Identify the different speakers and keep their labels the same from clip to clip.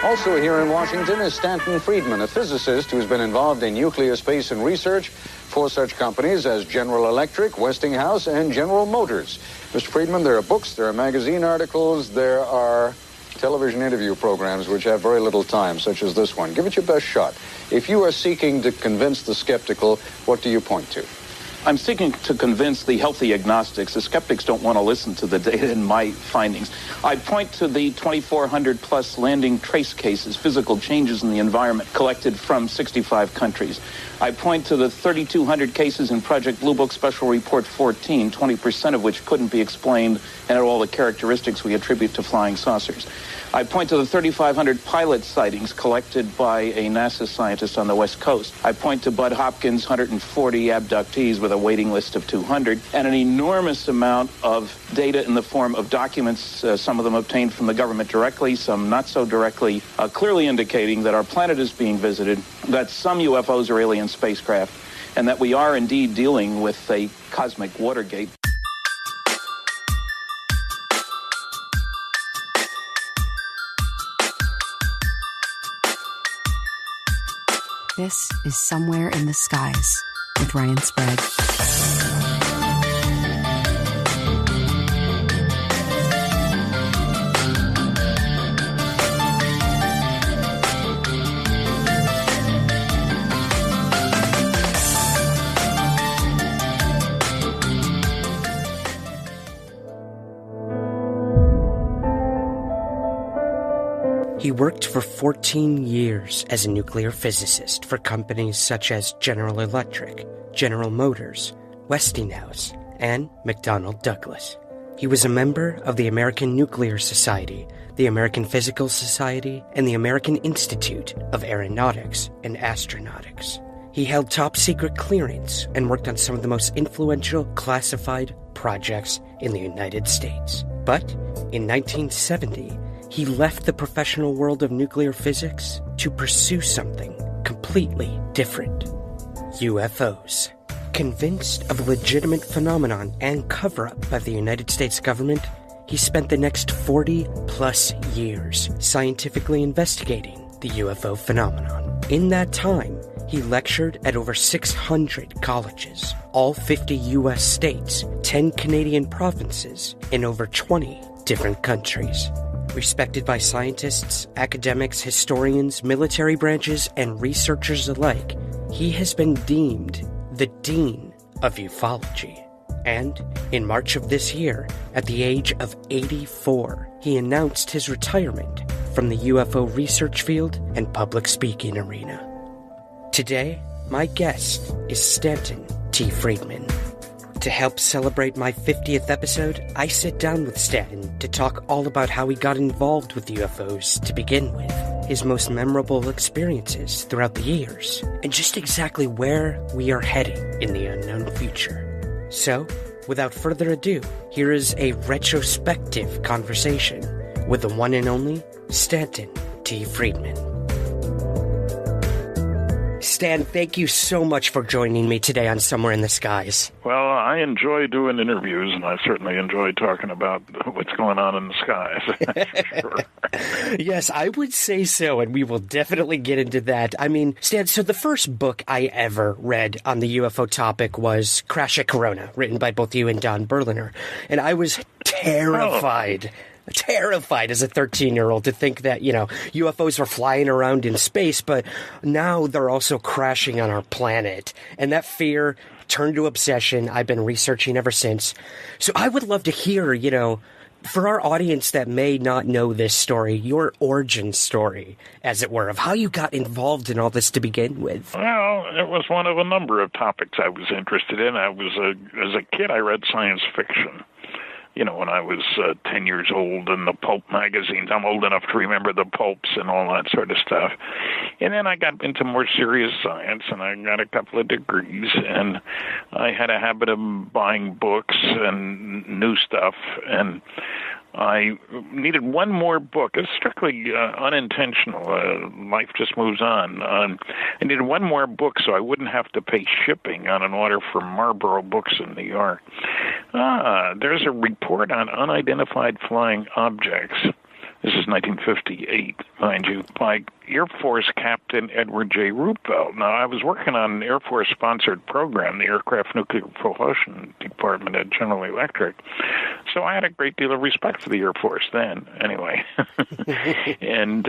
Speaker 1: Also here in Washington is Stanton Friedman, a physicist who's been involved in nuclear space and research for such companies as General Electric, Westinghouse, and General Motors. Mr. Friedman, there are books, there are magazine articles, there are television interview programs which have very little time, such as this one. Give it your best shot. If you are seeking to convince the skeptical, what do you point to?
Speaker 2: I'm seeking to convince the healthy agnostics. The skeptics don't want to listen to the data in my findings. I point to the 2,400 plus landing trace cases, physical changes in the environment collected from 65 countries. I point to the 3,200 cases in Project Blue Book Special Report 14, 20% of which couldn't be explained and had all the characteristics we attribute to flying saucers. I point to the 3,500 pilot sightings collected by a NASA scientist on the West Coast. I point to Bud Hopkins' 140 abductees with a waiting list of 200, and an enormous amount of data in the form of documents, some of them obtained from the government directly, some not so directly, clearly indicating that our planet is being visited, that some UFOs are alien spacecraft, and that we are indeed dealing with a cosmic Watergate.
Speaker 3: This is Somewhere in the Skies with Ryan Sprague.
Speaker 4: He worked for 14 years as a nuclear physicist for companies such as General Electric, General Motors, Westinghouse, and McDonnell Douglas. He was a member of the American Nuclear Society, the American Physical Society, and the American Institute of Aeronautics and Astronautics. He held top-secret clearance and worked on some of the most influential classified projects in the United States. But in 1970, he left the professional world of nuclear physics to pursue something completely different. UFOs. Convinced of a legitimate phenomenon and cover-up by the United States government, he spent the next 40-plus years scientifically investigating the UFO phenomenon. In that time, he lectured at over 600 colleges, all 50 U.S. states, 10 Canadian provinces, and over 20 different countries. Respected by scientists, academics, historians, military branches, and researchers alike, he has been deemed the Dean of Ufology. And in March of this year, at the age of 84, he announced his retirement from the UFO research field and public speaking arena. Today, my guest is Stanton T. Friedman. To help celebrate my 50th episode, I sit down with Stanton to talk all about how he got involved with UFOs to begin with, his most memorable experiences throughout the years, and just exactly where we are heading in the unknown future. So, without further ado, here is a retrospective conversation with the one and only Stanton T. Friedman. Stan, thank you so much for joining me today on Somewhere in the Skies.
Speaker 5: Well, I enjoy doing interviews, and I certainly enjoy talking about what's going on in the skies. Sure.
Speaker 4: Yes, I would say so, and we will definitely get into that. I mean, Stan, so the first book I ever read on the UFO topic was Crash at Corona, written by both you and Don Berliner, and I was terrified as a 13-year-old to think that, UFOs were flying around in space, but now they're also crashing on our planet. And that fear turned to obsession. I've been researching ever since. So I would love to hear, for our audience that may not know this story, your origin story, as it were, of how you got involved in all this to begin with.
Speaker 5: Well, it was one of a number of topics I was interested in. As a kid, I read science fiction. When I was 10 years old in the pulp magazines. I'm old enough to remember the pulps and all that sort of stuff. And then I got into more serious science, and I got a couple of degrees, and I had a habit of buying books and new stuff, and I needed one more book. It's strictly unintentional. Life just moves on. I needed one more book so I wouldn't have to pay shipping on an order from Marlboro Books in New York. There's a report on unidentified flying objects. this is 1958, mind you, by Air Force Captain Edward J. Ruppelt. Now, I was working on an Air Force-sponsored program, the Aircraft Nuclear Propulsion Department at General Electric, so I had a great deal of respect for the Air Force then, anyway. And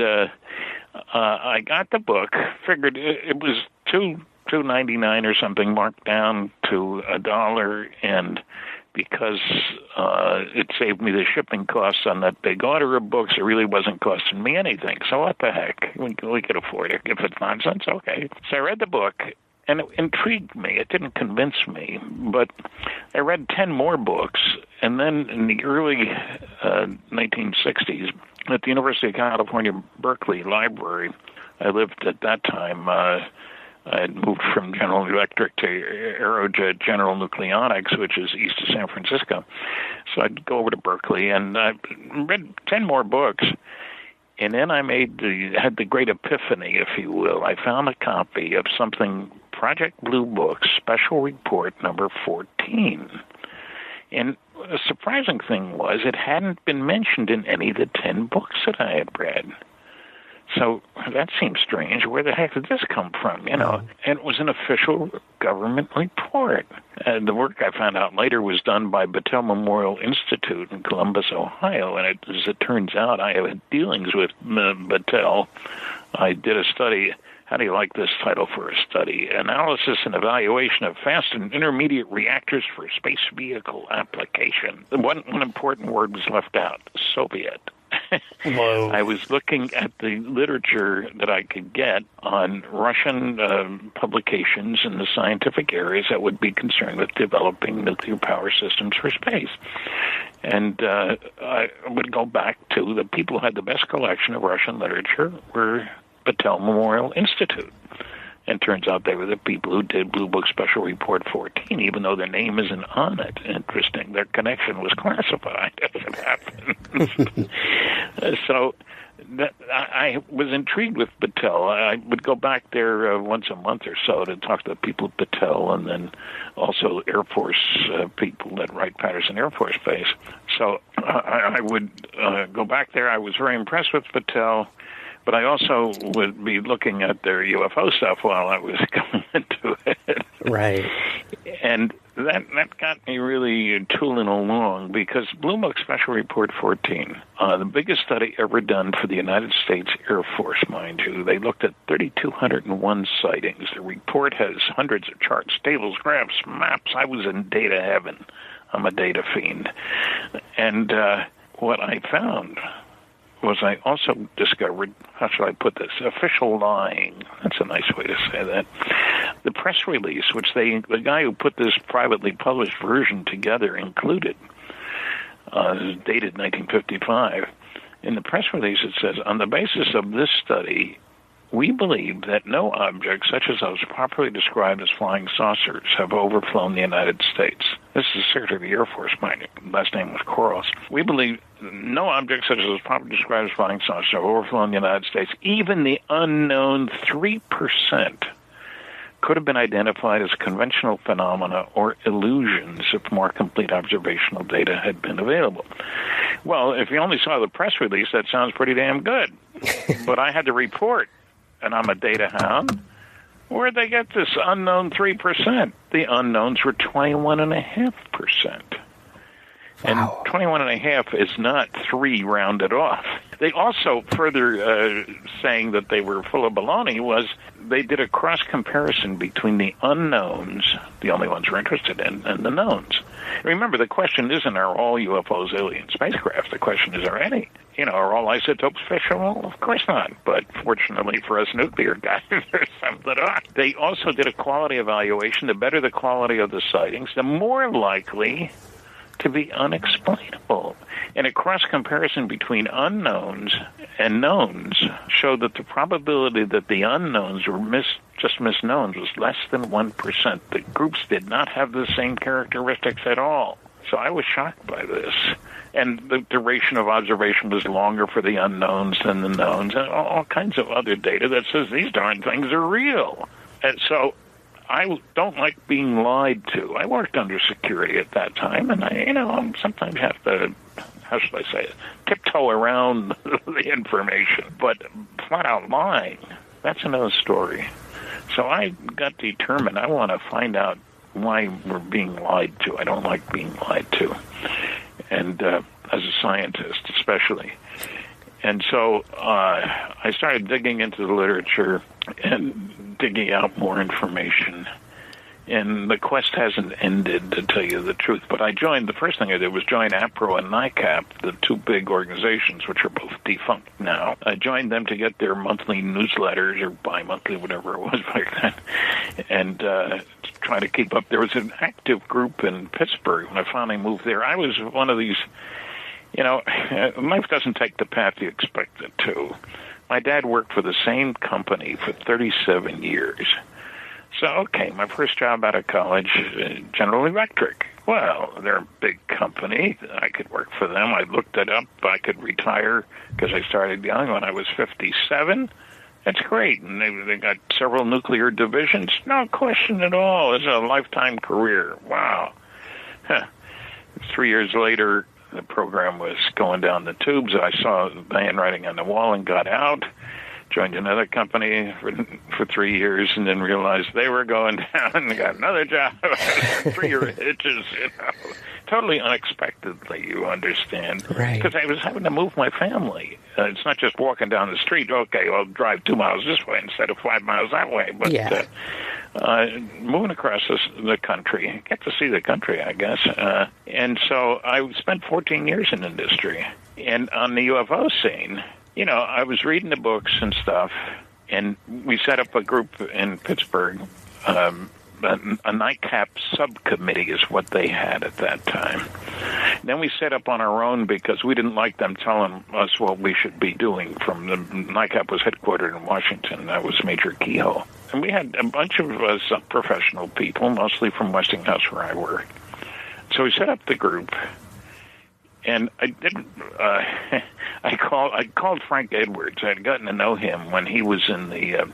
Speaker 5: I got the book, figured it was $2.99 or something, marked down to $1, and because it saved me the shipping costs on that big order of books, it really wasn't costing me anything. So what the heck? We could afford it. If it's nonsense, okay. So I read the book, and it intrigued me. It didn't convince me, but I read 10 more books, and then in the early 1960s, at the University of California, Berkeley Library, I lived at that time, I had moved from General Electric to Aerojet General Nucleonics, which is east of San Francisco. So I'd go over to Berkeley, and I read 10 more books. And then I had the great epiphany, if you will. I found a copy of something, Project Blue Book, Special Report number 14. And the surprising thing was it hadn't been mentioned in any of the 10 books that I had read. So that seems strange. Where the heck did this come from, And it was an official government report. The work I found out later was done by Battelle Memorial Institute in Columbus, Ohio. And as it turns out, I had dealings with Battelle. I did a study. How do you like this title for a study? Analysis and Evaluation of Fast and Intermediate Reactors for Space Vehicle Application. One important word was left out, Soviet.
Speaker 4: Whoa.
Speaker 5: I was looking at the literature that I could get on Russian publications in the scientific areas that would be concerned with developing nuclear power systems for space. And I would go back to the people who had the best collection of Russian literature were Battelle Memorial Institute. And turns out they were the people who did Blue Book Special Report 14, even though their name isn't on it. Interesting. Their connection was classified, as it happens. So I was intrigued with Battelle. I would go back there once a month or so to talk to the people at Battelle, and then also Air Force people that write Patterson Air Force Base. So I would go back there. I was very impressed with Battelle. But I also would be looking at their UFO stuff while I was going into it.
Speaker 4: Right.
Speaker 5: And that got me really tooling along, because Blue Book Special Report 14, the biggest study ever done for the United States Air Force, mind you. They looked at 3,201 sightings. The report has hundreds of charts, tables, graphs, maps. I was in data heaven. I'm a data fiend. And what I found was I also discovered, how should I put this, official lying. That's a nice way to say that. The press release, which the guy who put this privately published version together included, is dated 1955. In the press release it says, on the basis of this study, we believe that no objects such as those properly described as flying saucers have overflown the United States. This is the Secretary of the Air Force, my last name was Quarles. We believe no objects such as those properly described as flying saucers have overflown the United States. Even the unknown 3% could have been identified as conventional phenomena or illusions if more complete observational data had been available. Well, if you only saw the press release, that sounds pretty damn good. But I had to report, and I'm a data hound. Where'd they get this unknown 3%? The unknowns were 21.5%. And 21.5 is not 3 rounded off. They also, further saying that they were full of baloney, was they did a cross-comparison between the unknowns, the only ones we're interested in, and the knowns. Remember, the question isn't, are all UFOs alien spacecraft? The question is, are any? Are all isotopes fissionable? Of course not. But fortunately for us nuclear guys, there's some that are. They also did a quality evaluation. The better the quality of the sightings, the more likely to be unexplainable. And a cross-comparison between unknowns and knowns showed that the probability that the unknowns were just misknowns was less than 1%. The groups did not have the same characteristics at all. So I was shocked by this. And the duration of observation was longer for the unknowns than the knowns, and all kinds of other data that says these darn things are real. And so I don't like being lied to. I worked under security at that time, and I sometimes have to how should I say it, tiptoe around the information. But flat out lying, that's another story. So I got determined. I want to find out why we're being lied to. I don't like being lied to, and as a scientist especially. And so I started digging into the literature and digging out more information. And the quest hasn't ended, to tell you the truth. But the first thing I did was join APRO and NICAP, the two big organizations, which are both defunct now. I joined them to get their monthly newsletters, or bi-monthly, whatever it was back then, and try to keep up. There was an active group in Pittsburgh when I finally moved there. I was one of these, life doesn't take the path you expect it to. My dad worked for the same company for 37 years. So, okay, my first job out of college, General Electric. Well, they're a big company. I could work for them. I looked it up. I could retire because I started young when I was 57. That's great. And they got several nuclear divisions. No question at all. It's a lifetime career. Wow. 3 years later, the program was going down the tubes. I saw the handwriting on the wall and got out. Joined another company for 3 years, and then realized they were going down and got another job. 3 year hitches, totally unexpectedly, you understand.
Speaker 4: Right.
Speaker 5: Because I was having to move my family. It's not just walking down the street. Okay, I'll drive 2 miles this way instead of 5 miles that way. But moving across the country, get to see the country, I guess. And so I spent 14 years in industry. And on the UFO scene, I was reading the books and stuff, and we set up a group in Pittsburgh. A NICAP subcommittee is what they had at that time. Then we set up on our own because we didn't like them telling us what we should be doing. From the NICAP was headquartered in Washington. That was Major Keyhoe. And we had a bunch of us professional people, mostly from Westinghouse where I worked. So we set up the group. And I did. I called Frank Edwards. I had gotten to know him when he was in the.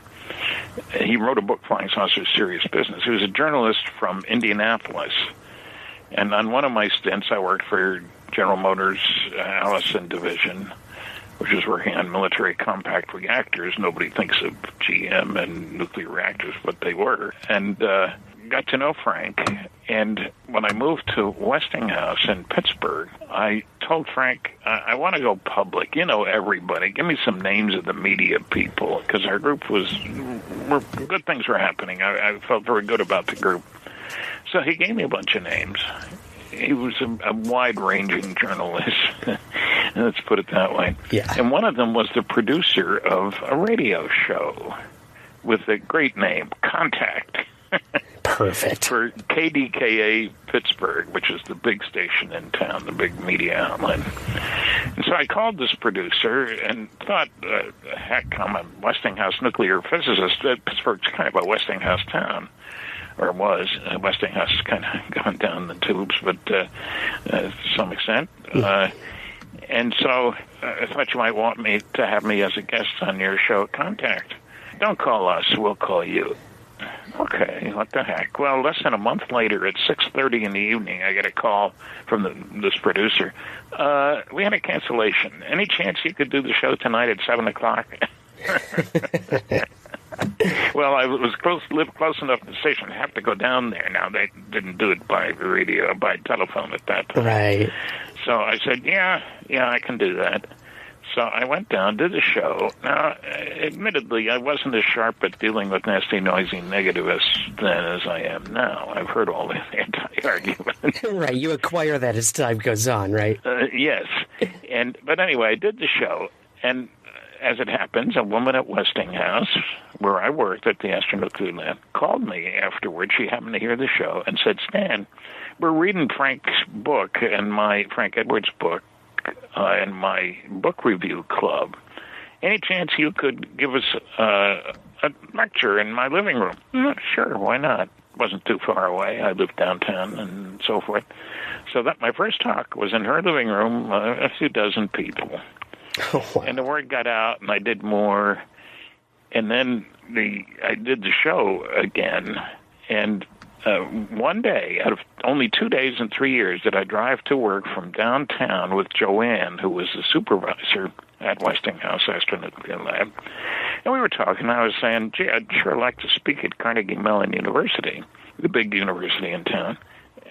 Speaker 5: He wrote a book, Flying Saucers: Serious Business. He was a journalist from Indianapolis, and on one of my stints, I worked for General Motors Allison division, which was working on military compact reactors. Nobody thinks of GM and nuclear reactors, but they were, and. Got to know Frank, and when I moved to Westinghouse in Pittsburgh, I told Frank, I want to go public. Everybody. Give me some names of the media people, because our group good things were happening. I felt very good about the group. So he gave me a bunch of names. He was a wide-ranging journalist, let's put it that way.
Speaker 4: Yeah.
Speaker 5: And one of them was the producer of a radio show with a great name, Contact.
Speaker 4: Perfect.
Speaker 5: For KDKA Pittsburgh, which is the big station in town, the big media outlet. And so I called this producer and thought, heck, I'm a Westinghouse nuclear physicist. Pittsburgh's kind of a Westinghouse town, or was. Westinghouse has kind of gone down the tubes, but to some extent. And so I thought you might want me to have me as a guest on your show, Contact. Don't call us, we'll call you. Okay, what the heck? Well, less than a month later, at 6:30 in the evening, I get a call from this producer. We had a cancellation. Any chance you could do the show tonight at 7 o'clock? Well, I lived close enough to the station to have to go down there. Now, they didn't do it by radio, by telephone at that time.
Speaker 4: Right.
Speaker 5: So I said, yeah, I can do that. So I went down, did the show. Now, admittedly, I wasn't as sharp at dealing with nasty, noisy negativists then as I am now. I've heard all the anti-arguments.
Speaker 4: Right, you acquire that as time goes on, right?
Speaker 5: Yes. But anyway, I did the show, and as it happens, a woman at Westinghouse, where I worked at the Astronuclear Lab, called me afterwards. She happened to hear the show and said, Stan, we're reading Frank's book and Frank Edwards' book, in my book review club. Any chance you could give us a lecture in my living room? Sure, why not? Wasn't too far away. I lived downtown and so forth. So that my first talk was in her living room, a few dozen people.
Speaker 4: Oh, wow.
Speaker 5: And the word got out, and I did more. And then I did the show again, and one day, out of only 2 days and 3 years, did I drive to work from downtown with Joanne, who was the supervisor at Westinghouse Astronuclear Lab. And we were talking, and I was saying, gee, I'd sure like to speak at Carnegie Mellon University, the big university in town.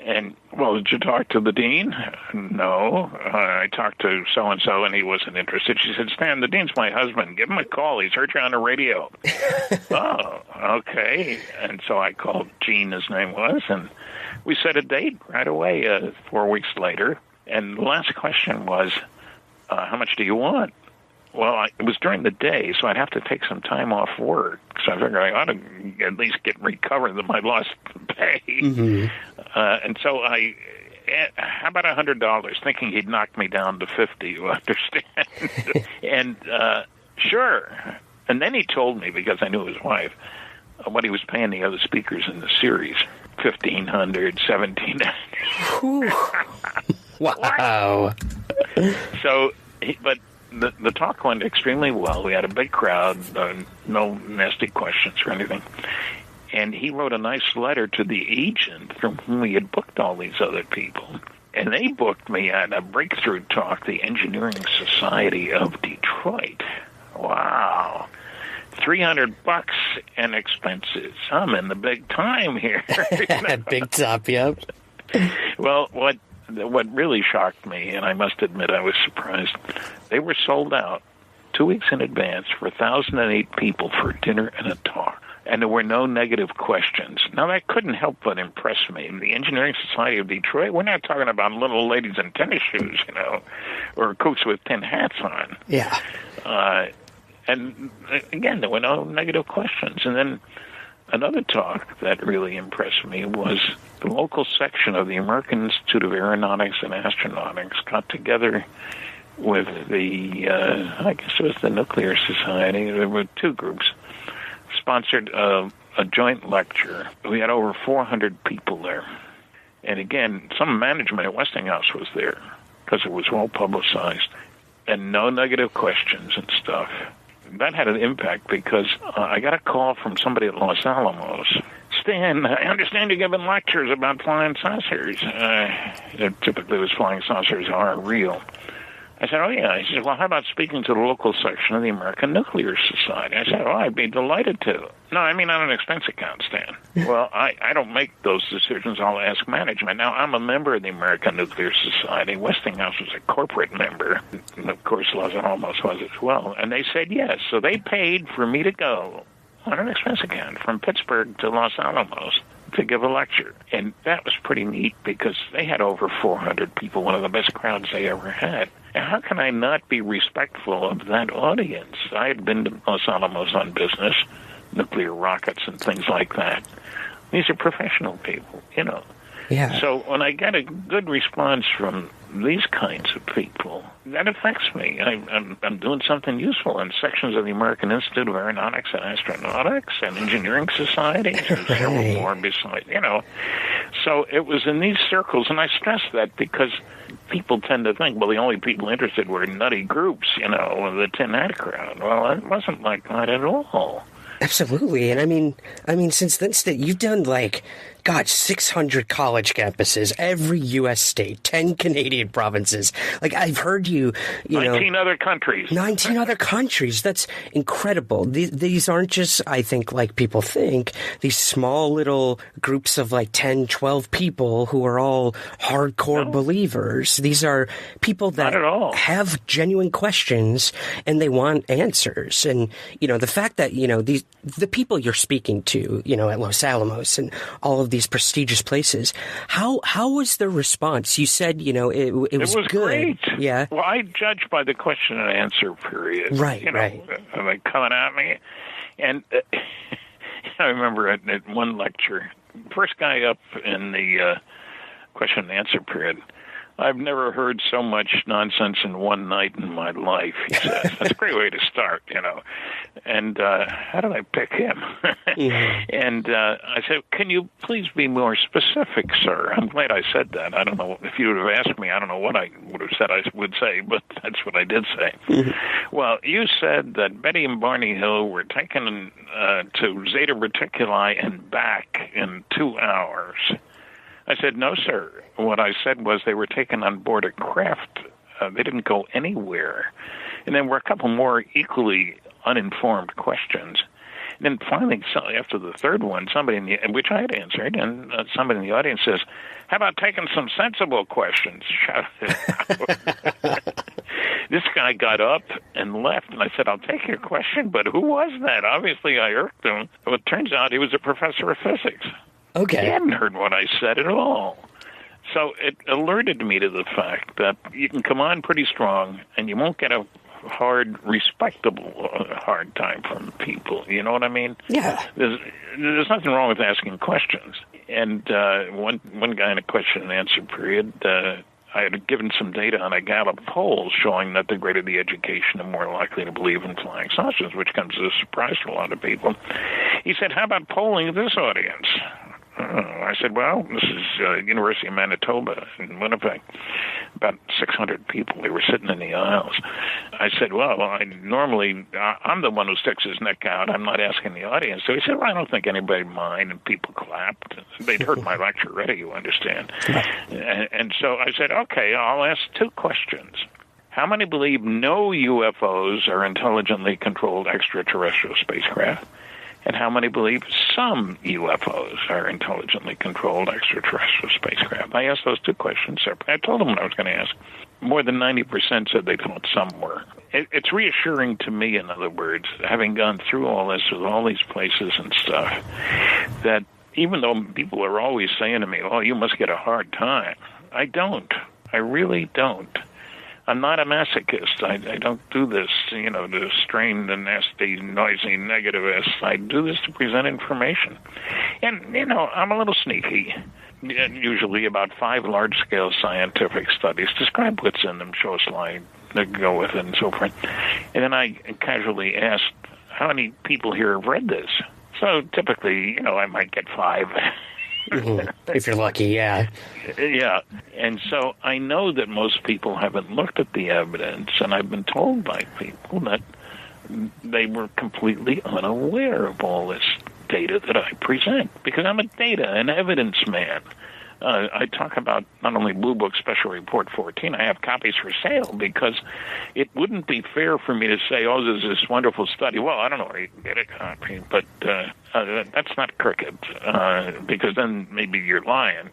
Speaker 5: And, well, did you talk to the dean? No. I talked to so-and-so, and he wasn't interested. She said, Stan, the dean's my husband. Give him a call. He's heard you on the radio. Oh, okay. And so I called Gene, his name was, and we set a date right away 4 weeks later. And the last question was, how much do you want? Well, it was during the day, so I'd have to take some time off work. So I figured I ought to at least recover my lost pay. Mm-hmm. And so how about $100? Thinking he'd knock me down to 50, you understand? And sure. And then he told me, because I knew his wife, what he was paying the other speakers in the series. $1,500, $1,700.
Speaker 4: Wow.
Speaker 5: So, but the talk went extremely well. We had a big crowd, no nasty questions or anything. And he wrote a nice letter to the agent from whom he had booked all these other people. And they booked me at a breakthrough talk, the Engineering Society of Detroit. Wow. $300 and expenses. I'm in the big time here.
Speaker 4: Big top, yep.
Speaker 5: Well, what really shocked me, and I must admit I was surprised, they were sold out 2 weeks in advance for 1,008 people for dinner and a talk. And there were no negative questions. Now, that couldn't help but impress me. The Engineering Society of Detroit, we're not talking about little ladies in tennis shoes, or cooks with tin hats on.
Speaker 4: Yeah.
Speaker 5: And, again, there were no negative questions. And then another talk that really impressed me was the local section of the American Institute of Aeronautics and Astronautics got together with the, I guess it was the Nuclear Society. There were two groups, sponsored a joint lecture. We had over 400 people there. And again, some management at Westinghouse was there because it was well publicized. And no negative questions and stuff. That had an impact because I got a call from somebody at Los Alamos. Stan, I understand you're giving lectures about flying saucers. Typically, those flying saucers are real. I said, oh, yeah. He said, well, how about speaking to the local section of the American Nuclear Society? I said, oh, I'd be delighted to. No, I mean on an expense account, Stan. Well, I don't make those decisions. I'll ask management. Now, I'm a member of the American Nuclear Society. Westinghouse was a corporate member. And, of course, Los Alamos was as well. And they said yes. So they paid for me to go on an expense account from Pittsburgh to Los Alamos to give a lecture. And that was pretty neat because they had over 400 people, one of the best crowds they ever had. And how can I not be respectful of that audience? I had been to Los Alamos on business, nuclear rockets and things like that. These are professional people,
Speaker 4: Yeah.
Speaker 5: So when I get a good response from these kinds of people, that affects me. I'm doing something useful in sections of the American Institute of Aeronautics and Astronautics and Engineering Society, and several more besides, So it was in these circles, and I stress that because people tend to think, well, the only people interested were nutty groups, the tin hat crowd. Well, it wasn't like that at all.
Speaker 4: Absolutely. And I mean, since then, you've done 600 college campuses, every U.S. state, 10 Canadian provinces. I've heard you,
Speaker 5: 19 other countries.
Speaker 4: 19 other countries. That's incredible. These aren't just, I think, like people think, these small little groups of 10, 12 people who are all hardcore believers. These are people that have genuine questions and they want answers. And, the fact that, the people you're speaking to, at Los Alamos and all of these prestigious places, how was their response? You said, it was good.
Speaker 5: Great.
Speaker 4: Yeah.
Speaker 5: Well, I judge by the question and answer period.
Speaker 4: Right, right.
Speaker 5: Are they coming at me? And I remember at one lecture, first guy up in the question and answer period, I've never heard so much nonsense in one night in my life, he says. That's a great way to start, And how did I pick him? And I said, can you please be more specific, sir? I'm glad I said that. I don't know. If you would have asked me, I don't know what I would have said I would say, but that's what I did say. Well, you said that Betty and Barney Hill were taken to Zeta Reticuli and back in 2 hours. I said, no, sir. What I said was they were taken on board a craft. They didn't go anywhere. And then were a couple more equally uninformed questions. And then finally, after the third one, which I had answered, and somebody in the audience says, how about taking some sensible questions? Shouted out. This guy got up and left, and I said, I'll take your question, but who was that? Obviously, I irked him. Well, it turns out he was a professor of physics.
Speaker 4: Okay.
Speaker 5: He hadn't heard what I said at all. So it alerted me to the fact that you can come on pretty strong, and you won't get a respectable hard time from people. You know what I mean?
Speaker 4: Yeah.
Speaker 5: There's nothing wrong with asking questions. And one guy in a question and answer period, I had given some data on a Gallup poll showing that the greater the education, the more likely to believe in flying saucers, which comes as a surprise to a lot of people. He said, how about polling this audience? I said, well, this is University of Manitoba in Winnipeg, about 600 people. They were sitting in the aisles. I said, well, I'm the one who sticks his neck out. I'm not asking the audience. So he said, well, I don't think anybody mind, and people clapped. They'd heard my lecture already, you understand. And so I said, okay, I'll ask 2 questions. How many believe no UFOs are intelligently controlled extraterrestrial spacecraft? And how many believe some UFOs are intelligently controlled extraterrestrial spacecraft? I asked those 2 questions separately. I told them what I was going to ask. More than 90% said they thought some were. It's reassuring to me, in other words, having gone through all this with all these places and stuff, that even though people are always saying to me, oh, you must get a hard time, I don't. I really don't. I'm not a masochist. I don't do this, to strain the nasty, noisy negativists. I do this to present information. And, I'm a little sneaky. Usually about 5 large-scale scientific studies describe what's in them, show a slide to go with it, and so forth. And then I casually ask, how many people here have read this? So typically, I might get 5.
Speaker 4: If you're lucky, yeah.
Speaker 5: Yeah. And so I know that most people haven't looked at the evidence, and I've been told by people that they were completely unaware of all this data that I present, because I'm a data and evidence man. I talk about not only Blue Book Special Report 14, I have copies for sale, because it wouldn't be fair for me to say, oh, there's this wonderful study. Well, I don't know where you can get a copy, but that's not crooked, because then maybe you're lying.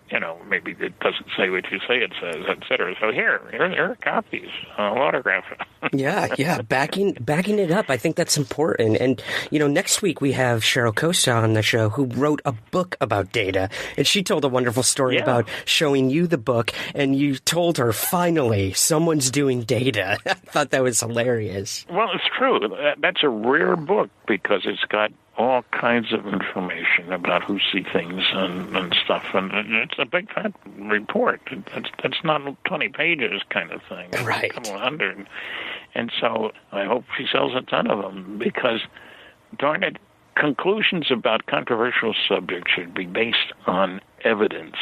Speaker 5: Maybe it doesn't say what you say it says, et cetera. So here are copies. I'll autograph it.
Speaker 4: Yeah, backing it up. I think that's important. And, next week we have Cheryl Costa on the show, who wrote a book about data, and she told a wonderful story about showing you the book, and you told her, finally, someone's doing data. I thought that was hilarious.
Speaker 5: Well, it's true. That's a rare book, because it's got all kinds of information about who see things and stuff, and it's a big fat report. That's not 20 pages kind of thing.
Speaker 4: Right.
Speaker 5: A couple hundred. And so I hope she sells a ton of them, because, darn it, conclusions about controversial subjects should be based on evidence,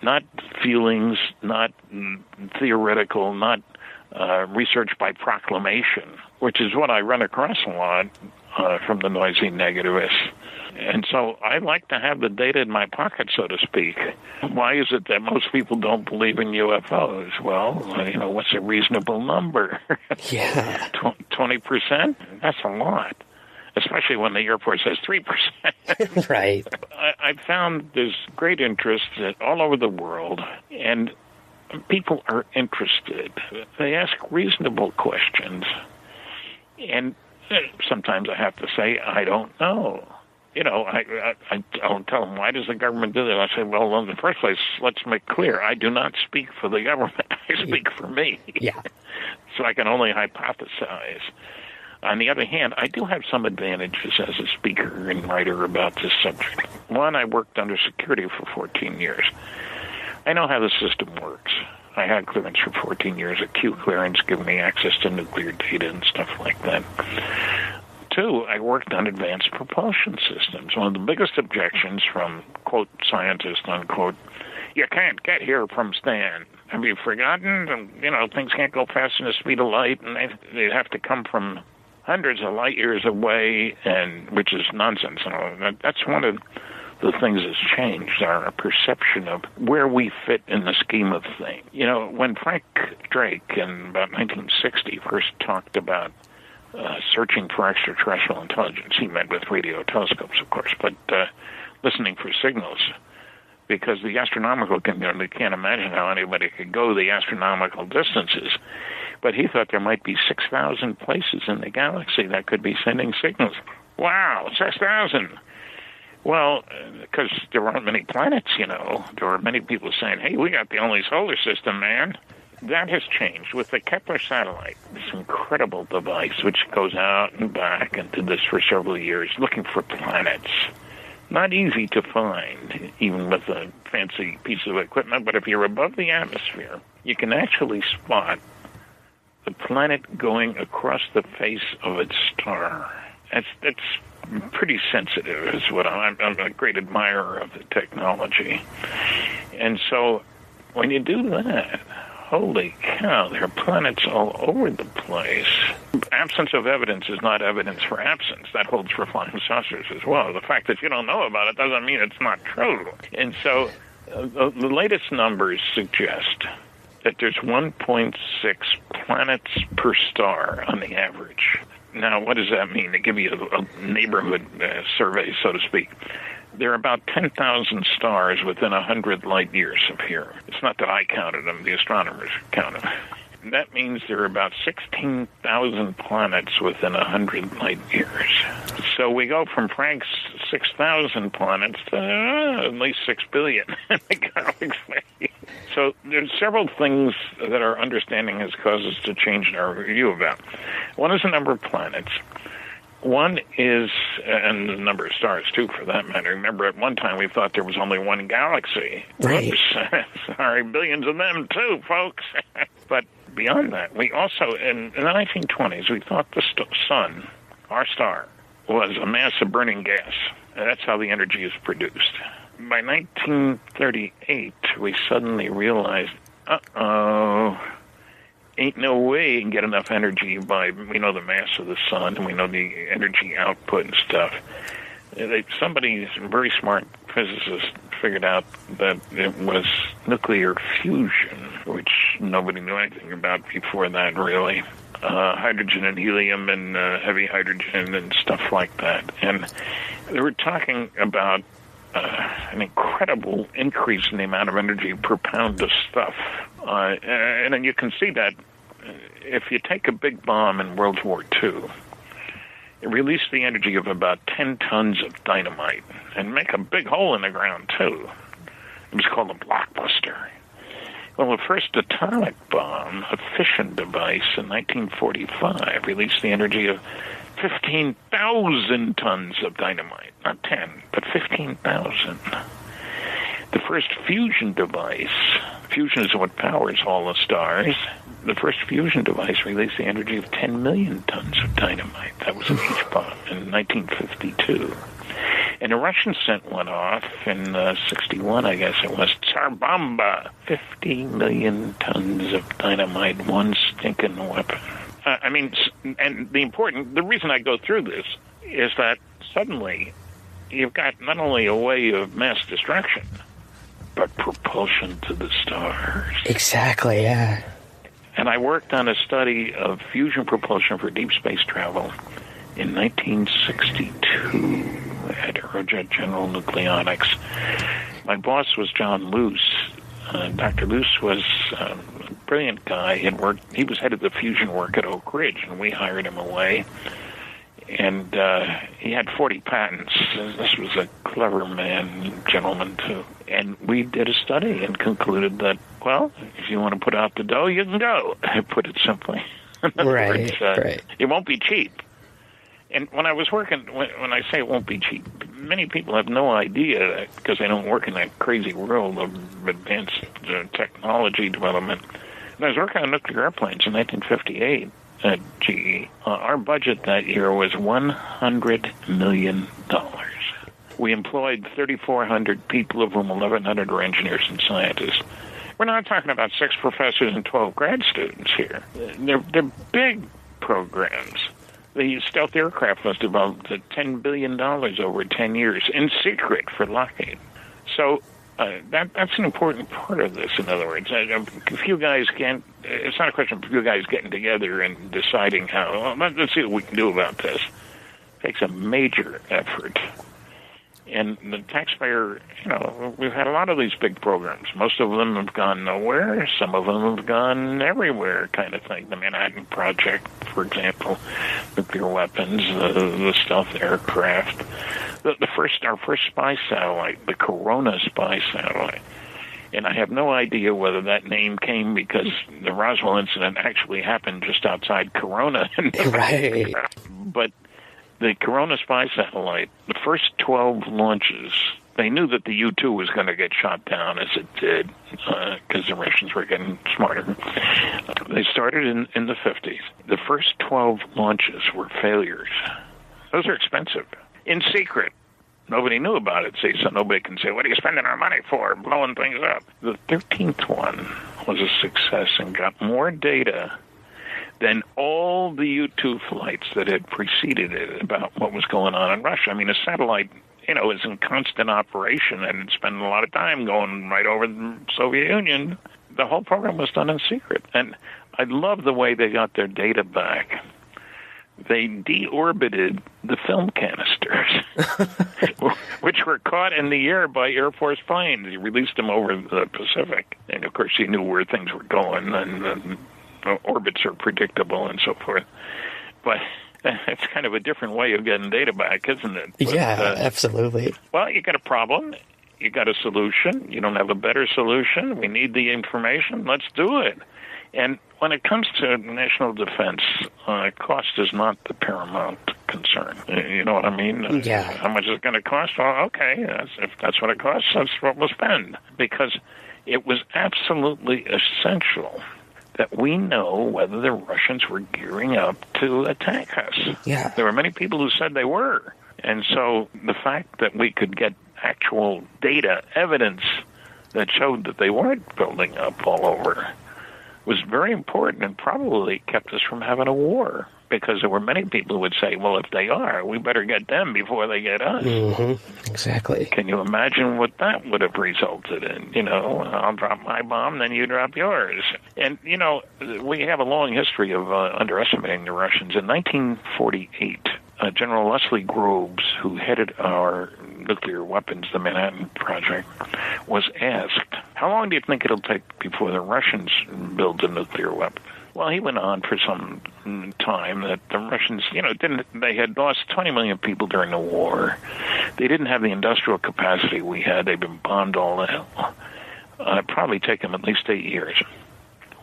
Speaker 5: not feelings, not theoretical, not research by proclamation, which is what I run across a lot from the noisy negativists. And so I like to have the data in my pocket, so to speak. Why is it that most people don't believe in UFOs? Well, what's a reasonable number?
Speaker 4: Yeah.
Speaker 5: 20%? That's a lot, especially when the Air Force says 3%.
Speaker 4: Right.
Speaker 5: I found there's great interest all over the world, and people are interested. They ask reasonable questions, and sometimes I have to say, I don't know. I don't tell them, why does the government do that? I say, well, in the first place, let's make clear, I do not speak for the government. I speak for me.
Speaker 4: Yeah.
Speaker 5: So I can only hypothesize. On the other hand, I do have some advantages as a speaker and writer about this subject. One, I worked under security for 14 years. I know how the system works. I had clearance for 14 years, a Q clearance, giving me access to nuclear data and stuff like that. 2, I worked on advanced propulsion systems. One of the biggest objections from, quote, scientists, unquote, you can't get here from Stan. Have you forgotten? Things can't go faster than the speed of light, and they have to come from hundreds of light years away, and which is nonsense. That's one of the things that's changed, our perception of where we fit in the scheme of things. When Frank Drake in about 1960 first talked about searching for extraterrestrial intelligence, he meant with radio telescopes, of course, but listening for signals, because the astronomical community can't imagine how anybody could go the astronomical distances. But he thought there might be 6,000 places in the galaxy that could be sending signals. Wow, 6,000! Well, because there aren't many planets, there are many people saying, hey, we got the only solar system, man. That has changed with the Kepler satellite, this incredible device which goes out and back and did this for several years, looking for planets. Not easy to find, even with a fancy piece of equipment, but if you're above the atmosphere, you can actually spot the planet going across the face of its star. That's pretty sensitive, is what I'm a great admirer of the technology. And so when you do that, holy cow, there are planets all over the place. Absence of evidence is not evidence for absence. That holds for flying saucers as well. The fact that you don't know about it doesn't mean it's not true. And so the latest numbers suggest that there's 1.6 planets per star on the average. Now, what does that mean? To give you a neighborhood survey, so to speak. There are about 10,000 stars within 100 light years of here. It's not that I counted them, the astronomers counted them. That means there are about 16,000 planets within 100 light years. So we go from Frank's 6,000 planets to at least 6 billion in the galaxy. So there's several things that our understanding has caused us to change our view about. One is the number of planets. One is, and the number of stars, too, for that matter. Remember, at one time we thought there was only one galaxy.
Speaker 4: Right.
Speaker 5: Oops. Sorry, billions of them, too, folks. But beyond that, we also, in the 1920s, we thought the sun, our star, was a mass of burning gas. And that's how the energy is produced. By 1938, we suddenly realized, ain't no way you can get enough energy we know the mass of the sun, and we know the energy output and stuff. Somebody, some very smart physicist, figured out that it was nuclear fusion, which nobody knew anything about before that, really. Hydrogen and helium and heavy hydrogen and stuff like that. And they were talking about an incredible increase in the amount of energy per pound of stuff. And then you can see that if you take a big bomb in World War II, it released the energy of about 10 tons of dynamite and make a big hole in the ground, too. It was called a blockbuster. Well, the first atomic bomb, a fission device in 1945, released the energy of 15,000 tons of dynamite. Not 10, but 15,000. The first fusion device, fusion is what powers all the stars, the first fusion device released the energy of 10 million tons of dynamite. That was an H-bomb in 1952. And the Russians sent one off in 61, I guess it was, Tsar Bomba. 50 million tons of dynamite, one stinking weapon. And the reason I go through this is that suddenly you've got not only a way of mass destruction, but propulsion to the stars.
Speaker 4: Exactly, yeah.
Speaker 5: And I worked on a study of fusion propulsion for deep space travel in 1962 at Aerojet General Nucleonics. My boss was John Luce. Dr. Luce was a brilliant guy. He was head of the fusion work at Oak Ridge, and we hired him away. And he had 40 patents. This was a clever man, gentleman, too. And we did a study and concluded that, well, if you want to put out the dough, you can go, put it simply.
Speaker 4: Right.
Speaker 5: It won't be cheap. And when I was working, when I say it won't be cheap, many people have no idea that, because they don't work in that crazy world of advanced technology development. I was working on nuclear airplanes in 1958 at GE. Our budget that year was $100 million. We employed 3,400 people, of whom 1,100 were engineers and scientists. We're not talking about 6 professors and 12 grad students here. They're big programs. The stealth aircraft was developed at $10 billion over 10 years in secret for Lockheed. So that's an important part of this, in other words. If you guys can't, it's not a question of you guys getting together and deciding how, well, let's see what we can do about this. It takes a major effort. And the taxpayer, we've had a lot of these big programs. Most of them have gone nowhere. Some of them have gone everywhere, kind of thing. The Manhattan Project, for example, nuclear weapons, the stealth aircraft. Our first spy satellite, the Corona spy satellite. And I have no idea whether that name came because the Roswell incident actually happened just outside Corona.
Speaker 4: Right.
Speaker 5: But the Corona spy satellite, the first 12 launches, they knew that the U-2 was going to get shot down as it did because the Russians were getting smarter. They started in the 50s. The first 12 launches were failures. Those are expensive. In secret. Nobody knew about it, see, so nobody can say, what are you spending our money for, blowing things up? The 13th one was a success and got more data than all the U-2 flights that had preceded it about what was going on in Russia. I mean, a satellite, is in constant operation and it's spending a lot of time going right over the Soviet Union. The whole program was done in secret. And I love the way they got their data back. They deorbited the film canisters, which were caught in the air by Air Force planes. He released them over the Pacific. And, of course, he knew where things were going, and orbits are predictable and so forth. But it's kind of a different way of getting data back, isn't it?
Speaker 4: Yeah, absolutely.
Speaker 5: Well, you got a problem. You got a solution. You don't have a better solution. We need the information. Let's do it. And when it comes to national defense, cost is not the paramount concern. You know what I mean?
Speaker 4: Yeah.
Speaker 5: How much is it going to cost? Well, okay, if that's what it costs, that's what we'll spend. Because it was absolutely essential that we know whether the Russians were gearing up to attack us.
Speaker 4: Yeah.
Speaker 5: There were many people who said they were. And so the fact that we could get actual data, evidence that showed that they weren't building up all over was very important and probably kept us from having a war, because there were many people who would say, well, if they are, we better get them before they get us.
Speaker 4: Mm-hmm. Exactly.
Speaker 5: Can you imagine what that would have resulted in? I'll drop my bomb, then you drop yours. And, we have a long history of underestimating the Russians. In 1948, General Leslie Groves, who headed our nuclear weapons, the Manhattan Project, was asked, how long do you think it'll take before the Russians build a nuclear weapon? Well, he went on for some time that the Russians, they had lost 20 million people during the war. They didn't have the industrial capacity we had. They'd been bombed all to hell. It'd probably take them at least 8 years.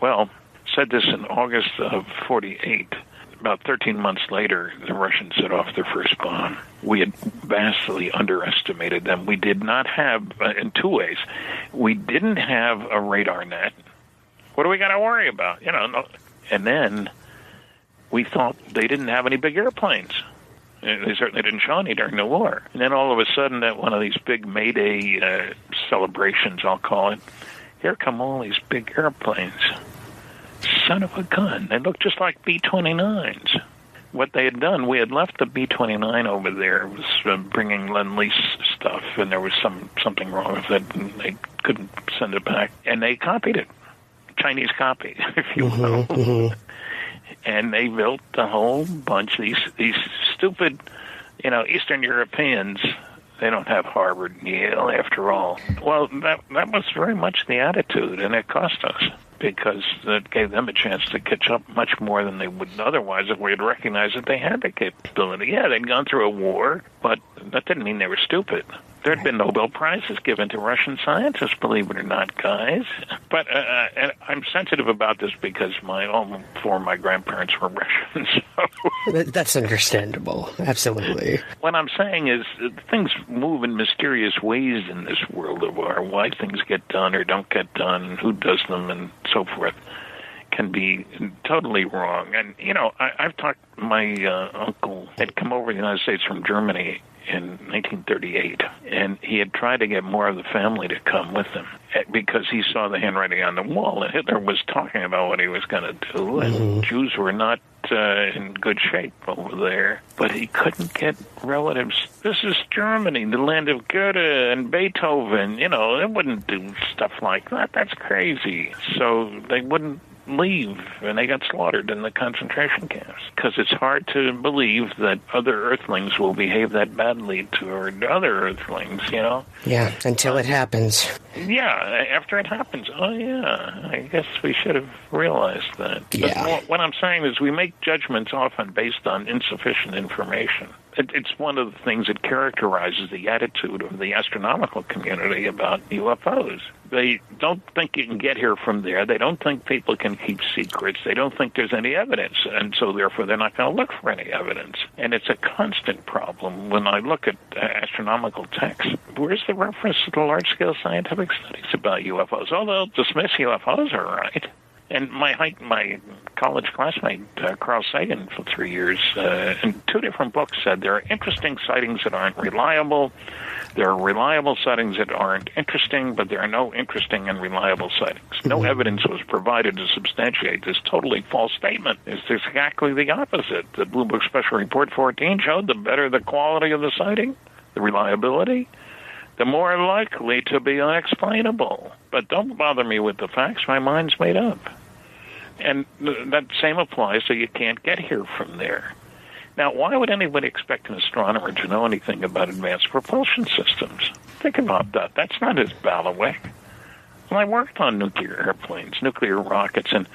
Speaker 5: Well, said this in August of 48. About 13 months later, the Russians set off their first bomb. We had vastly underestimated them. We did not have, in two ways, we didn't have a radar net. What do we got to worry about? And then we thought they didn't have any big airplanes. They certainly didn't show any during the war. And then all of a sudden, at one of these big May Day celebrations, I'll call it, here come all these big airplanes. Son of a gun. They look just like B-29s. What they had done, we had left the B-29 over there. It was bringing Lend-Lease stuff, and there was something wrong with it, and they couldn't send it back. And they copied it. Chinese copy, if you will. Mm-hmm. And they built a whole bunch of these stupid, Eastern Europeans. They don't have Harvard and Yale, after all. Well, that was very much the attitude, and it cost us, because that gave them a chance to catch up much more than they would otherwise if we had recognized that they had the capability. Yeah, they'd gone through a war, but that didn't mean they were stupid. There had been Nobel Prizes given to Russian scientists, believe it or not, guys. But and I'm sensitive about this because all four of my grandparents were Russians. So.
Speaker 4: That's understandable. Absolutely.
Speaker 5: What I'm saying is things move in mysterious ways in this world of our why things get done or don't get done, who does them, and so forth. Can be totally wrong. And, I've talked, my uncle had come over to the United States from Germany in 1938, and he had tried to get more of the family to come with him because he saw the handwriting on the wall, and Hitler was talking about what he was going to do, and Jews were not in good shape over there, but he couldn't get relatives. This is Germany, the land of Goethe and Beethoven. They wouldn't do stuff like that. That's crazy. So they wouldn't leave, and they got slaughtered in the concentration camps because it's hard to believe that other Earthlings will behave that badly toward other Earthlings,
Speaker 4: Yeah, until it happens.
Speaker 5: Yeah, after it happens. Oh, yeah, I guess we should have realized that.
Speaker 4: Yeah.
Speaker 5: But what I'm saying is we make judgments often based on insufficient information. It's one of the things that characterizes the attitude of the astronomical community about UFOs. They don't think you can get here from there. They don't think people can keep secrets. They don't think there's any evidence, and so therefore they're not going to look for any evidence. And it's a constant problem when I look at astronomical texts. Where's the reference to the large-scale scientific studies about UFOs? Oh, they'll dismiss UFOs, all right. And my college classmate, Carl Sagan, for 3 years, in 2 different books, said there are interesting sightings that aren't reliable. There are reliable sightings that aren't interesting, but there are no interesting and reliable sightings. No evidence was provided to substantiate this totally false statement. It's exactly the opposite. The Blue Book Special Report 14 showed the better the quality of the sighting, the reliability, the more likely to be unexplainable. But don't bother me with the facts. My mind's made up. And that same applies, so you can't get here from there. Now, why would anybody expect an astronomer to know anything about advanced propulsion systems? Think about that. That's not his bailiwick. Well, I worked on nuclear airplanes, nuclear rockets, and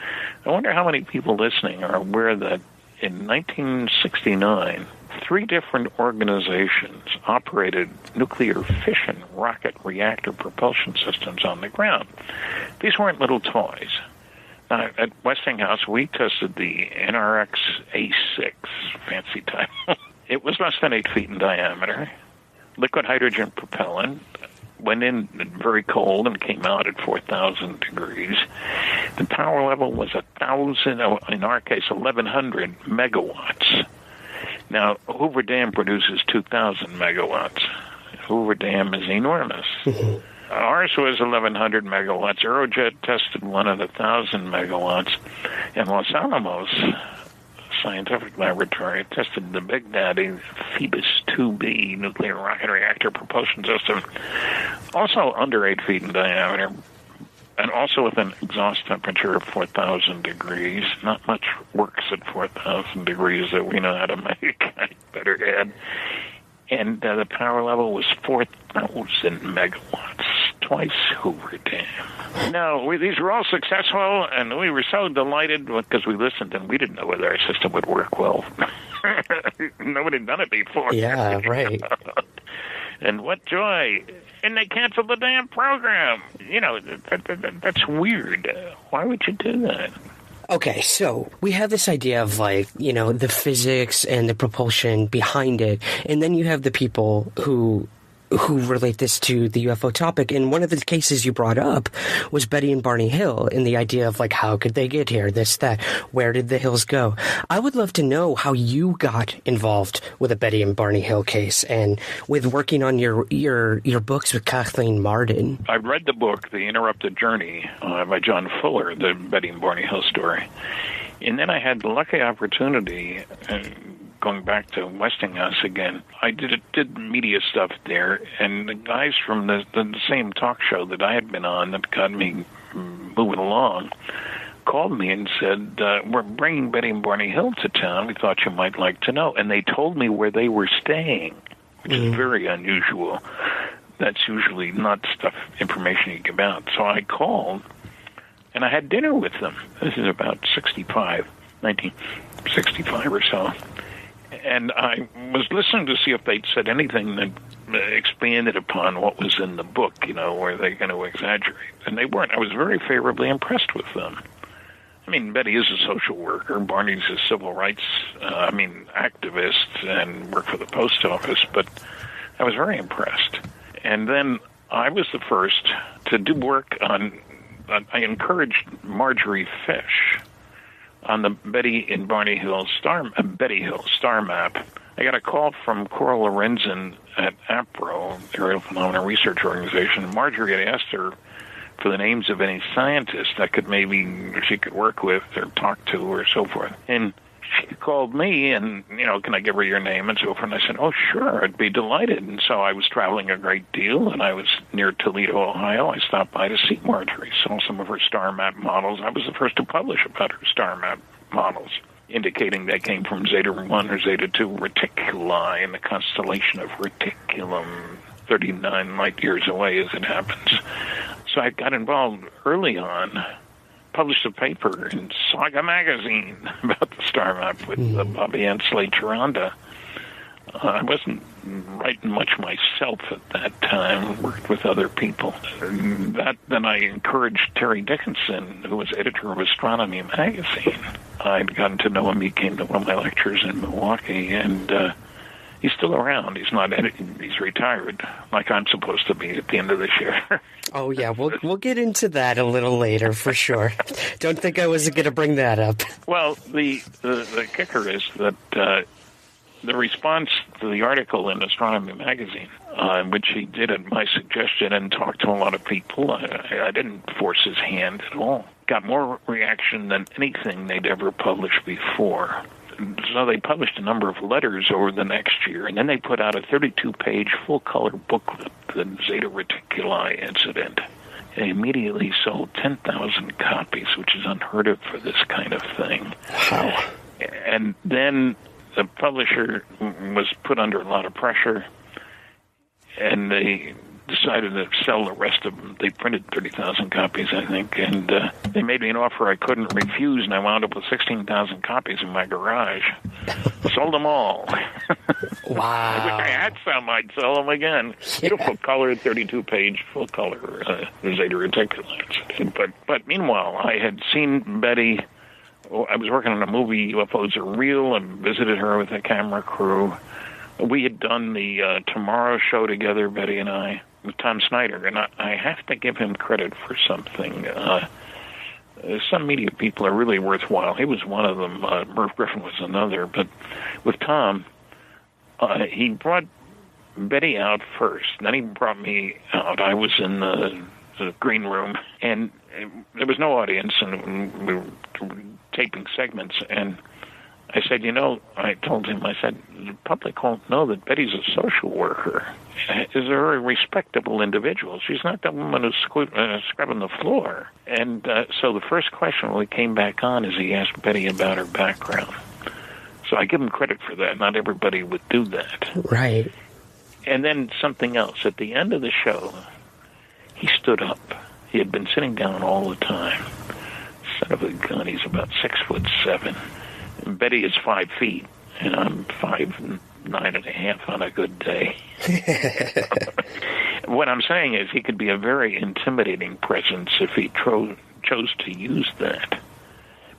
Speaker 5: I wonder how many people listening are aware that in 1969, 3 different organizations operated nuclear fission rocket reactor propulsion systems on the ground. These weren't little toys. At Westinghouse, we tested the NRX A6, fancy title. It was less than 8 feet in diameter. Liquid hydrogen propellant. Went in very cold and came out at 4,000 degrees. The power level was 1,000, in our case, 1,100 megawatts. Now, Hoover Dam produces 2,000 megawatts. Hoover Dam is enormous. Ours was 1,100 megawatts. Aerojet tested one at 1,000 megawatts. And Los Alamos Scientific Laboratory tested the Big Daddy Phoebus 2B nuclear rocket reactor propulsion system, also under 8 feet in diameter, and also with an exhaust temperature of 4,000 degrees. Not much works at 4,000 degrees that we know how to make, I better add. And the power level was 4,000 megawatts, twice Hoover Dam. Now, these were all successful, and we were so delighted because we listened, and we didn't know whether our system would work well. Nobody had done it before.
Speaker 4: Yeah, right.
Speaker 5: And what joy. And they canceled the damn program. That's weird. Why would you do that?
Speaker 4: Okay, so we have this idea of the physics and the propulsion behind it, and then you have the people who relate this to the UFO topic. And one of the cases you brought up was Betty and Barney Hill, and the idea of how could they get here, this, that, where did the Hills go? I would love to know how you got involved with the Betty and Barney Hill case and with working on your books with Kathleen Marden.
Speaker 5: I read the book, The Interrupted Journey, by John Fuller, the Betty and Barney Hill story. And then I had the lucky opportunity, going back to Westinghouse again, I did media stuff there, and the guys from the same talk show that I had been on that got me moving along called me and said, we're bringing Betty and Barney Hill to town. We thought you might like to know. And they told me where they were staying, which is very unusual. That's usually not information you give out. So I called, and I had dinner with them. This is about 1965 or so. And I was listening to see if they'd said anything that expanded upon what was in the book, were they going to exaggerate? And they weren't. I was very favorably impressed with them. I mean, Betty is a social worker. Barney's a civil rights, activist and worked for the post office, but I was very impressed. And then I was the first to do work on, I encouraged Marjorie Fish on the Betty in Barney Hill Betty Hill star map. I got a call from Coral Lorenzen at APRO, Aerial Phenomena Research Organization. Marjorie had asked her for the names of any scientists that she could work with or talk to or so forth. And she called me and, can I give her your name and so forth? And I said, oh, sure, I'd be delighted. And so I was traveling a great deal, and I was near Toledo, Ohio. I stopped by to see Marjorie, saw some of her star map models. I was the first to publish about her star map models, indicating they came from Zeta 1 or Zeta 2 reticuli in the constellation of Reticulum, 39 light years away as it happens. So I got involved early on, published a paper in Saga magazine about the star map with Bobby Ansley Charonda. I wasn't writing much myself at that time, worked with other people. Then I encouraged Terry Dickinson, who was editor of Astronomy magazine. I'd gotten to know him. He came to one of my lectures in Milwaukee, and he's still around. He's not editing. He's retired, like I'm supposed to be at the end of this year.
Speaker 4: Oh, yeah, we'll get into that a little later, for sure. Don't think I was going to bring that up.
Speaker 5: Well, the kicker is that the response to the article in Astronomy magazine, which he did at my suggestion and talked to a lot of people, I didn't force his hand at all, got more reaction than anything they'd ever published before. So they published a number of letters over the next year, and then they put out a 32-page full-color booklet, the Zeta Reticuli incident. They immediately sold 10,000 copies, which is unheard of for this kind of thing.
Speaker 4: Wow.
Speaker 5: And then the publisher was put under a lot of pressure, and they decided to sell the rest of them. They printed 30,000 copies, I think, and they made me an offer I couldn't refuse, and I wound up with 16,000 copies in my garage. Sold them all.
Speaker 4: Wow.
Speaker 5: I wish I had some. I'd sell them again. Beautiful color, 32-page, full color Zeta Reticuli. But meanwhile, I had seen Betty. I was working on a movie, UFOs Are Real, and visited her with a camera crew. We had done the Tomorrow Show together, Betty and I, with Tom Snyder, and I have to give him credit for something. Some media people are really worthwhile. He was one of them. Merv Griffin was another. But with Tom, he brought Betty out first. Then he brought me out. I was in the green room, and there was no audience, and we were taping segments, and I said, I told him, I said, the public won't know that Betty's a social worker. Is a very respectable individual. She's not the woman who's scrubbing the floor. And so the first question when we came back on is he asked Betty about her background. So I give him credit for that. Not everybody would do that.
Speaker 4: Right.
Speaker 5: And then something else. At the end of the show, he stood up. He had been sitting down all the time. Son of a gun, he's about 6'7". And Betty is 5 feet, and I'm 5'9.5" on a good day. What I'm saying is he could be a very intimidating presence if he chose to use that.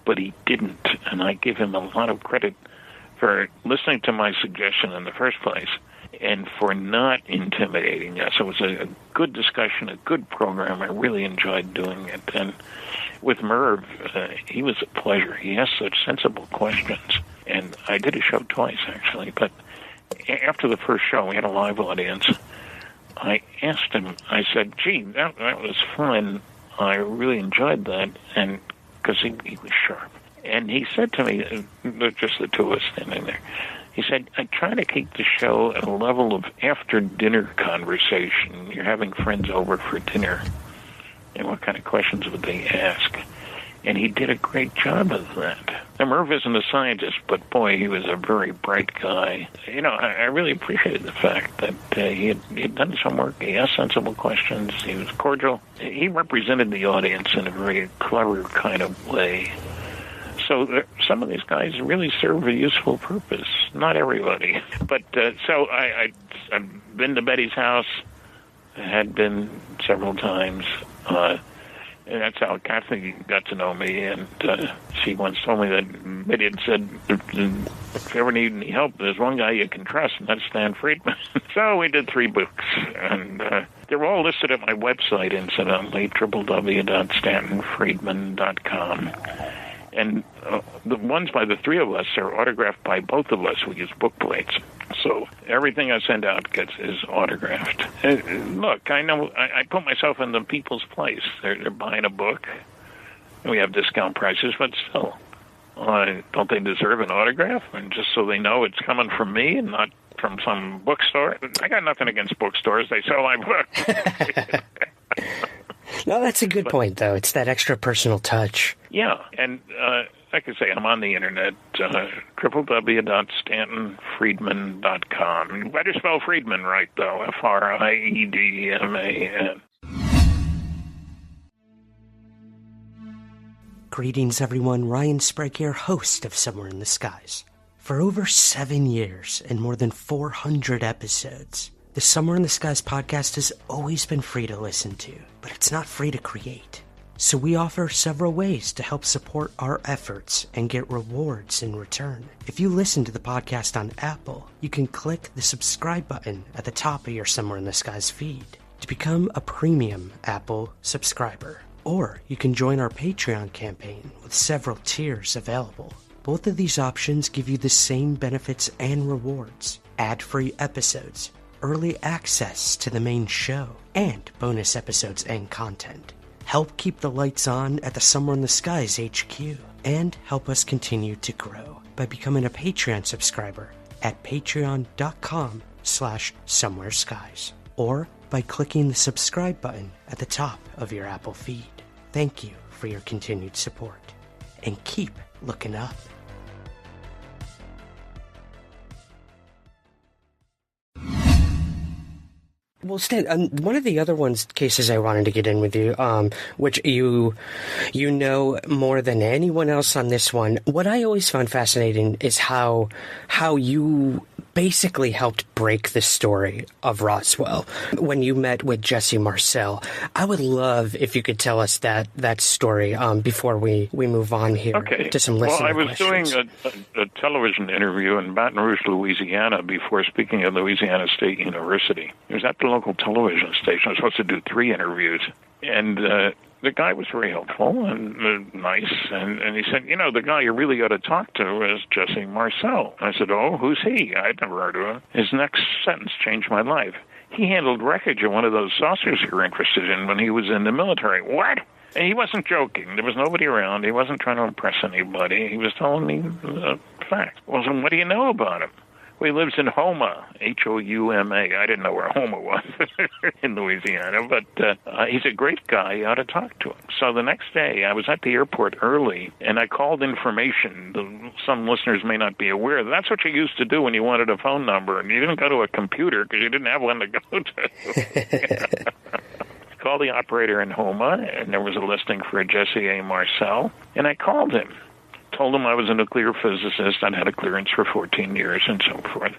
Speaker 5: But he didn't, and I give him a lot of credit for listening to my suggestion in the first place and for not intimidating us. It was a good discussion, a good program. I really enjoyed doing it. And with Merv, he was a pleasure. He asked such sensible questions. And I did a show twice, actually. But after the first show, we had a live audience. I asked him, I said, gee, that was fun. I really enjoyed that. And because he was sharp. And he said to me, just the two of us standing there, he said, I try to keep the show at a level of after-dinner conversation. You're having friends over for dinner. And what kind of questions would they ask? And he did a great job of that. And Merv isn't a scientist, but boy, he was a very bright guy. I really appreciated the fact that he had done some work. He asked sensible questions. He was cordial. He represented the audience in a very clever kind of way. So some of these guys really serve a useful purpose. Not everybody. But so I've been to Betty's house. I had been several times. And that's how Kathy got to know me. And she once told me that Betty had said, if you ever need any help, there's one guy you can trust, and that's Stan Friedman. So we did 3 books. And they're all listed at my website, incidentally, www.stantonfriedman.com. And the ones by the 3 of us are autographed by both of us. We use book plates. So everything I send out is autographed. Look, I know I put myself in the people's place. They're buying a book. We have discount prices, but still, don't they deserve an autograph? And just so they know it's coming from me and not from some bookstore. I got nothing against bookstores. They sell my books.
Speaker 4: No, that's a good point, though. It's that extra personal touch.
Speaker 5: Yeah, and like I say, I'm on the internet, www.stantonfriedman.com. You better spell Friedman right, though, Friedman.
Speaker 4: Greetings, everyone. Ryan Sprague here, host of Somewhere in the Skies. For over 7 years and more than 400 episodes, the Somewhere in the Skies podcast has always been free to listen to, but it's not free to create. So we offer several ways to help support our efforts and get rewards in return. If you listen to the podcast on Apple, you can click the subscribe button at the top of your Somewhere in the Skies feed to become a premium Apple subscriber. Or you can join our Patreon campaign with several tiers available. Both of these options give you the same benefits and rewards: ad-free episodes, early access to the main show, and bonus episodes and content. Help keep the lights on at the Somewhere in the Skies HQ, and help us continue to grow by becoming a Patreon subscriber at patreon.com/somewhereskies, or by clicking the subscribe button at the top of your Apple feed. Thank you for your continued support, and keep looking up. Well, Stan, one of the other cases I wanted to get in with you, which you know more than anyone else on this one, what I always found fascinating is how you basically helped break the story of Roswell when you met with Jesse Marcel. I would love if you could tell us that story before we move on here to some listener questions.
Speaker 5: Well, I was doing a television interview in Baton Rouge, Louisiana, before speaking at Louisiana State University. It was at the local television station. I was supposed to do 3 interviews, and the guy was very helpful and nice, and he said, the guy you really ought to talk to is Jesse Marcel. I said, oh, who's he? I'd never heard of him. His next sentence changed my life. He handled wreckage of one of those saucers you're interested in when he was in the military. What? And he wasn't joking. There was nobody around. He wasn't trying to impress anybody. He was telling me the fact. Well, so what do you know about him? Well, he lives in Houma, Houma. I didn't know where Houma was in Louisiana, but he's a great guy. You ought to talk to him. So the next day, I was at the airport early, and I called information. Some listeners may not be aware. That's what you used to do when you wanted a phone number, and you didn't go to a computer because you didn't have one to go to. Called the operator in Houma, and there was a listing for a Jesse A. Marcel, and I called him. Told him I was a nuclear physicist. I'd had a clearance for 14 years and so forth.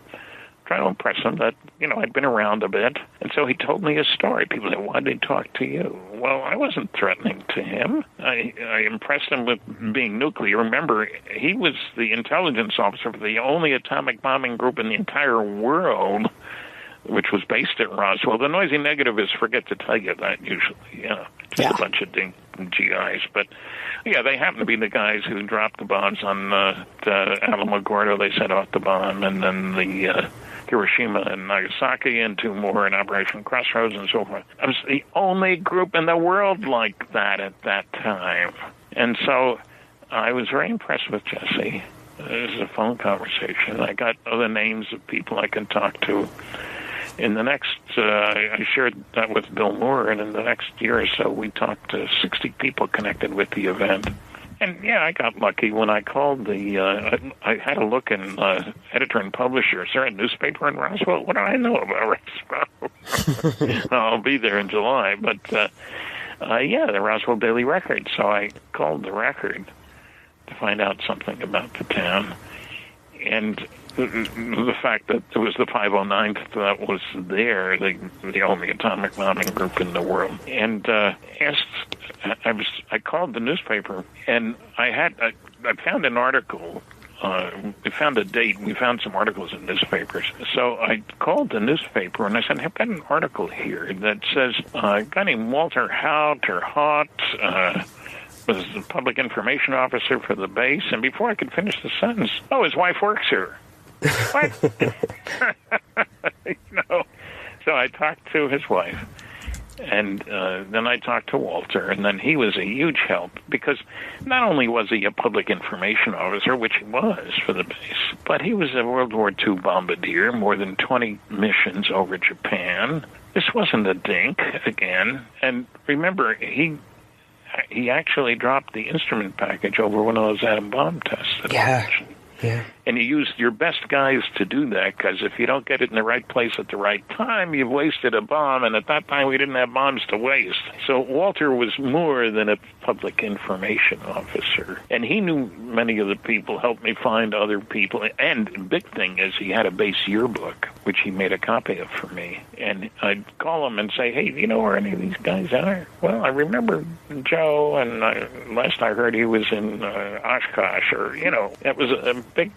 Speaker 5: Trying to impress him that, I'd been around a bit. And so he told me his story. People said, why did he talk to you? Well, I wasn't threatening to him. I impressed him with being nuclear. Remember, he was the intelligence officer for the only atomic bombing group in the entire world, which was based at Roswell. The noisy negativists forget to tell you that usually, just a bunch of GIs. But, they happen to be the guys who dropped the bombs on Alamogordo. They set off the bomb, and then the Hiroshima and Nagasaki, and 2 more in Operation Crossroads and so forth. I was the only group in the world like that at that time. And so I was very impressed with Jesse. It was a phone conversation. I got other names of people I could talk to. In the next, I shared that with Bill Moore, and in the next year or so, we talked to 60 people connected with the event. And, I got lucky when I called I had a look in editor and publisher. Is there a newspaper in Roswell? What do I know about Roswell? I'll be there in July. But, the Roswell Daily Record. So I called the Record. to find out something about the town. And the fact that it was the 509th that was there, the only atomic bombing group in the world, and I called the newspaper, and I found an article. We found a date. We found some articles in newspapers. So I called the newspaper, and I said, I've got an article here that says a guy named Walter Haut was the public information officer for the base, and before I could finish the sentence, his wife works here. What? So I talked to his wife, and then I talked to Walter, and then he was a huge help, because not only was he a public information officer, which he was for the base, but he was a World War II bombardier, more than 20 missions over Japan. This wasn't a dink, again. And remember, he actually dropped the instrument package over one of those atom bomb tests.
Speaker 4: Yeah.
Speaker 5: And you used your best guys to do that, because if you don't get it in the right place at the right time, you've wasted a bomb, and at that time we didn't have bombs to waste. So Walter was more than a public information officer, and he knew many of the people, helped me find other people, and the big thing is he had a base yearbook, which he made a copy of for me, and I'd call him and say, hey, do you know where any of these guys are? Well, I remember Joe, and last I heard he was in Oshkosh, or, that was a big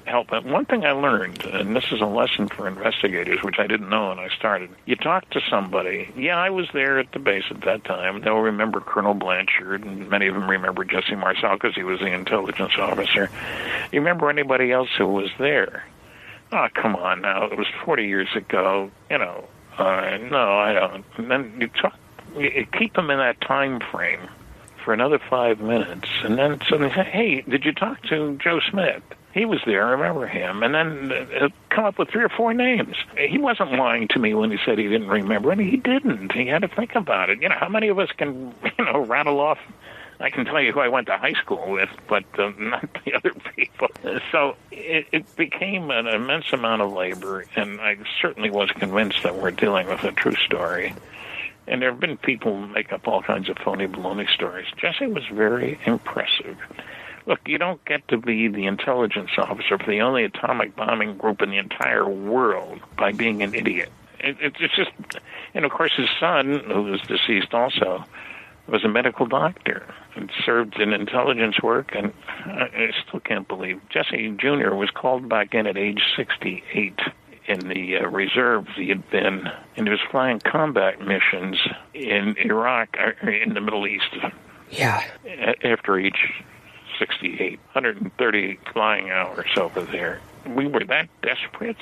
Speaker 5: help. And one thing I learned, and this is a lesson for investigators, which I didn't know when I started, you talk to somebody. Yeah, I was there at the base at that time. They'll remember Colonel Blanchard, and many of them remember Jesse Marcel because he was the intelligence officer. You remember anybody else who was there? Oh, come on now. It was 40 years ago. No, I don't. And then you keep them in that time frame for another 5 minutes, and then suddenly say, hey, did you talk to Joe Smith? He was there, I remember him. And then come up with 3 or 4 names. He wasn't lying to me when he said he didn't remember. I mean, he didn't. He had to think about it. How many of us can, rattle off? I can tell you who I went to high school with, but not the other people. So it became an immense amount of labor, and I certainly was convinced that we're dealing with a true story. And there have been people who make up all kinds of phony baloney stories. Jesse was very impressive. Look, you don't get to be the intelligence officer for the only atomic bombing group in the entire world by being an idiot. It's just, and of course his son, who was deceased also, was a medical doctor and served in intelligence work, and I still can't believe Jesse Jr. was called back in at age 68 in the reserves he had been, and he was flying combat missions in Iraq, in the Middle East. Yeah. After age 68, 130 flying hours over there. We were that desperate.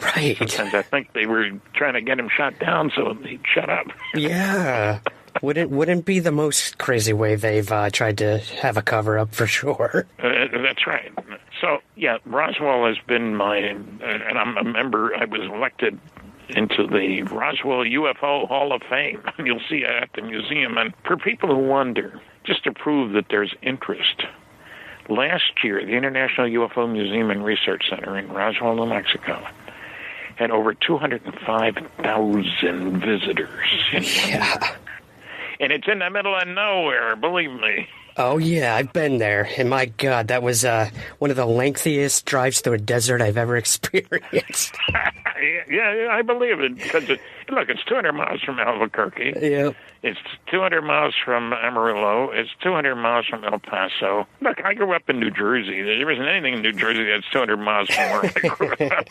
Speaker 5: Right. Sometimes I think they were trying to get him shot down so he'd shut up.
Speaker 4: Yeah. Wouldn't be the most crazy way they've tried to have a cover-up for sure.
Speaker 5: That's right. So, yeah, Roswell has been and I'm a member, I was elected into the Roswell UFO Hall of Fame. You'll see it at the museum. And for people who wonder, just to prove that there's interest, last year, the International UFO Museum and Research Center in Roswell, New Mexico, had over 205,000 visitors. Yeah. And it's in the middle of nowhere, believe me.
Speaker 4: Oh, yeah, I've been there. And my God, that was one of the lengthiest drives through a desert I've ever experienced.
Speaker 5: Yeah, I believe it. Because, look, it's 200 miles from Albuquerque. Yep. It's 200 miles from Amarillo. It's 200 miles from El Paso. Look, I grew up in New Jersey. There isn't anything in New Jersey that's 200 miles from where I grew up.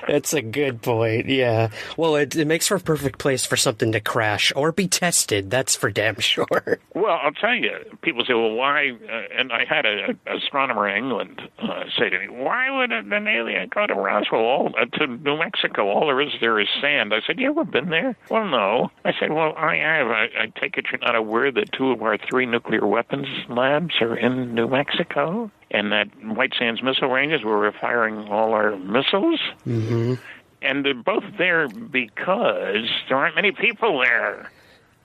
Speaker 4: That's a good point, yeah. Well, it makes for a perfect place for something to crash or be tested. That's for damn sure.
Speaker 5: Well, I'll tell you, people say, well, why? And I had an astronomer in England say to me, why would an alien go to Roswell, to New Mexico? All there is sand. I said, you ever been there? Well, no. I said, well, I have. I take it you're not aware that 2 of our 3 nuclear weapons labs are in New Mexico, and that White Sands missile ranges where we're firing all our missiles? Mm-hmm. And they're both there because there aren't many people there.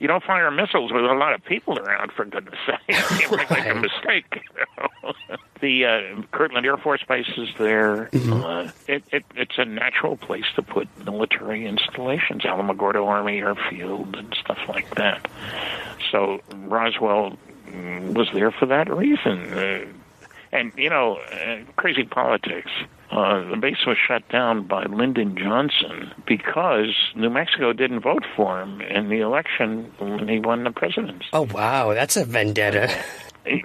Speaker 5: You don't fire missiles with a lot of people around, for goodness sake. You might make a mistake. The Kirtland Air Force Base is there. Mm-hmm. It's a natural place to put military installations, Alamogordo Army Airfield and stuff like that. So Roswell was there for that reason. And, crazy politics. The base was shut down by Lyndon Johnson because New Mexico didn't vote for him in the election when he won the presidency.
Speaker 4: Oh, wow. That's a vendetta.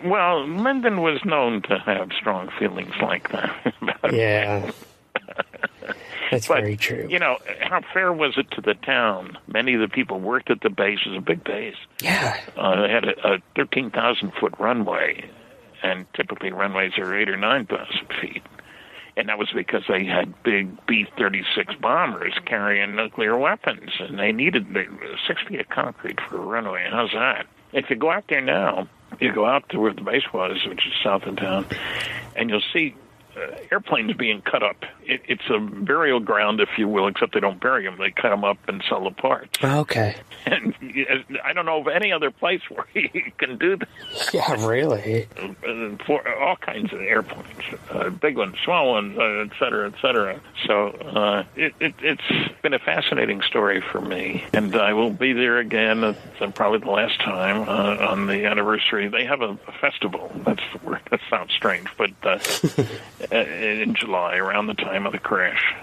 Speaker 5: Well, Lyndon was known to have strong feelings like that.
Speaker 4: Yeah. That's very true.
Speaker 5: How fair was it to the town? Many of the people worked at the base. It was a big base.
Speaker 4: Yeah.
Speaker 5: They had a 13,000-foot runway, and typically runways are 8,000 or 9,000 feet. And that was because they had big B-36 bombers carrying nuclear weapons, and they needed 6 feet of concrete for a runway. How's that? If you go out there now, you go out to where the base was, which is south of town, and you'll see airplanes being cut up. It's a burial ground, if you will, except they don't bury them. They cut them up and sell the parts.
Speaker 4: Okay.
Speaker 5: And I don't know of any other place where you can do that.
Speaker 4: Yeah, really.
Speaker 5: For all kinds of airplanes, big ones, small ones, et cetera, et cetera. So it's been a fascinating story for me, and I will be there again. It's probably the last time on the anniversary. They have a festival. That's the word. That sounds strange, but in July, around the time of the crash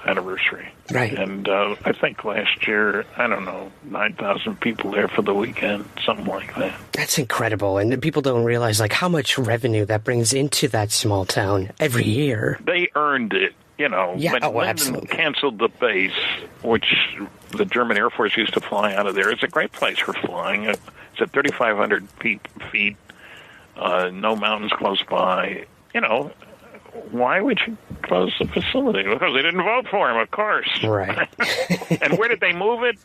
Speaker 5: anniversary.
Speaker 4: Right.
Speaker 5: And I think last year, 9,000 people there for the weekend, something like that.
Speaker 4: That's incredible. And people don't realize how much revenue that brings into that small town every year.
Speaker 5: They earned it.
Speaker 4: Yeah,
Speaker 5: when Lyndon
Speaker 4: absolutely.
Speaker 5: canceled the base, which the German Air Force used to fly out of there. It's a great place for flying. It's at 3,500 feet, no mountains close by. Why would you close the facility? Because they didn't vote for him, of course.
Speaker 4: Right.
Speaker 5: And where did they move it?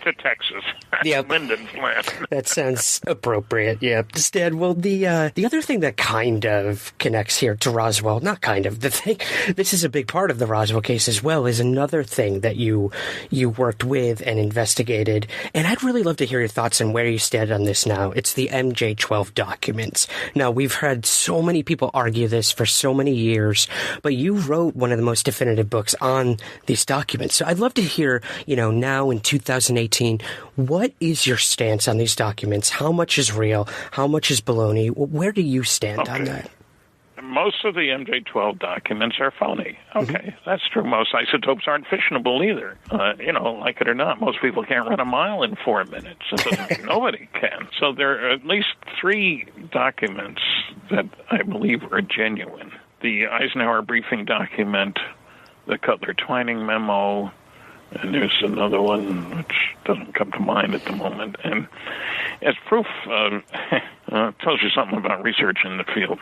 Speaker 5: To Texas.
Speaker 4: Yep.
Speaker 5: Lyndon's land.
Speaker 4: That sounds appropriate, yeah. Stan, well, the other thing that kind of connects here to Roswell, not kind of, this is a big part of the Roswell case as well, is another thing that you worked with and investigated, and I'd really love to hear your thoughts on where you stand on this now. It's the MJ-12 documents. Now, we've had so many people argue this for so many years, but you wrote one of the most definitive books on these documents. So I'd love to hear, now in 2018, what is your stance on these documents? How much is real? How much is baloney? Where do you stand on that?
Speaker 5: Most of the MJ-12 documents are phony. Okay, that's true. Most isotopes aren't fissionable either. Like it or not, most people can't run a mile in 4 minutes. Nobody can. So there are at least 3 documents that I believe are genuine. The Eisenhower briefing document, the Cutler-Twining memo, and there's another one which doesn't come to mind at the moment. And as proof, tells you something about research in the field.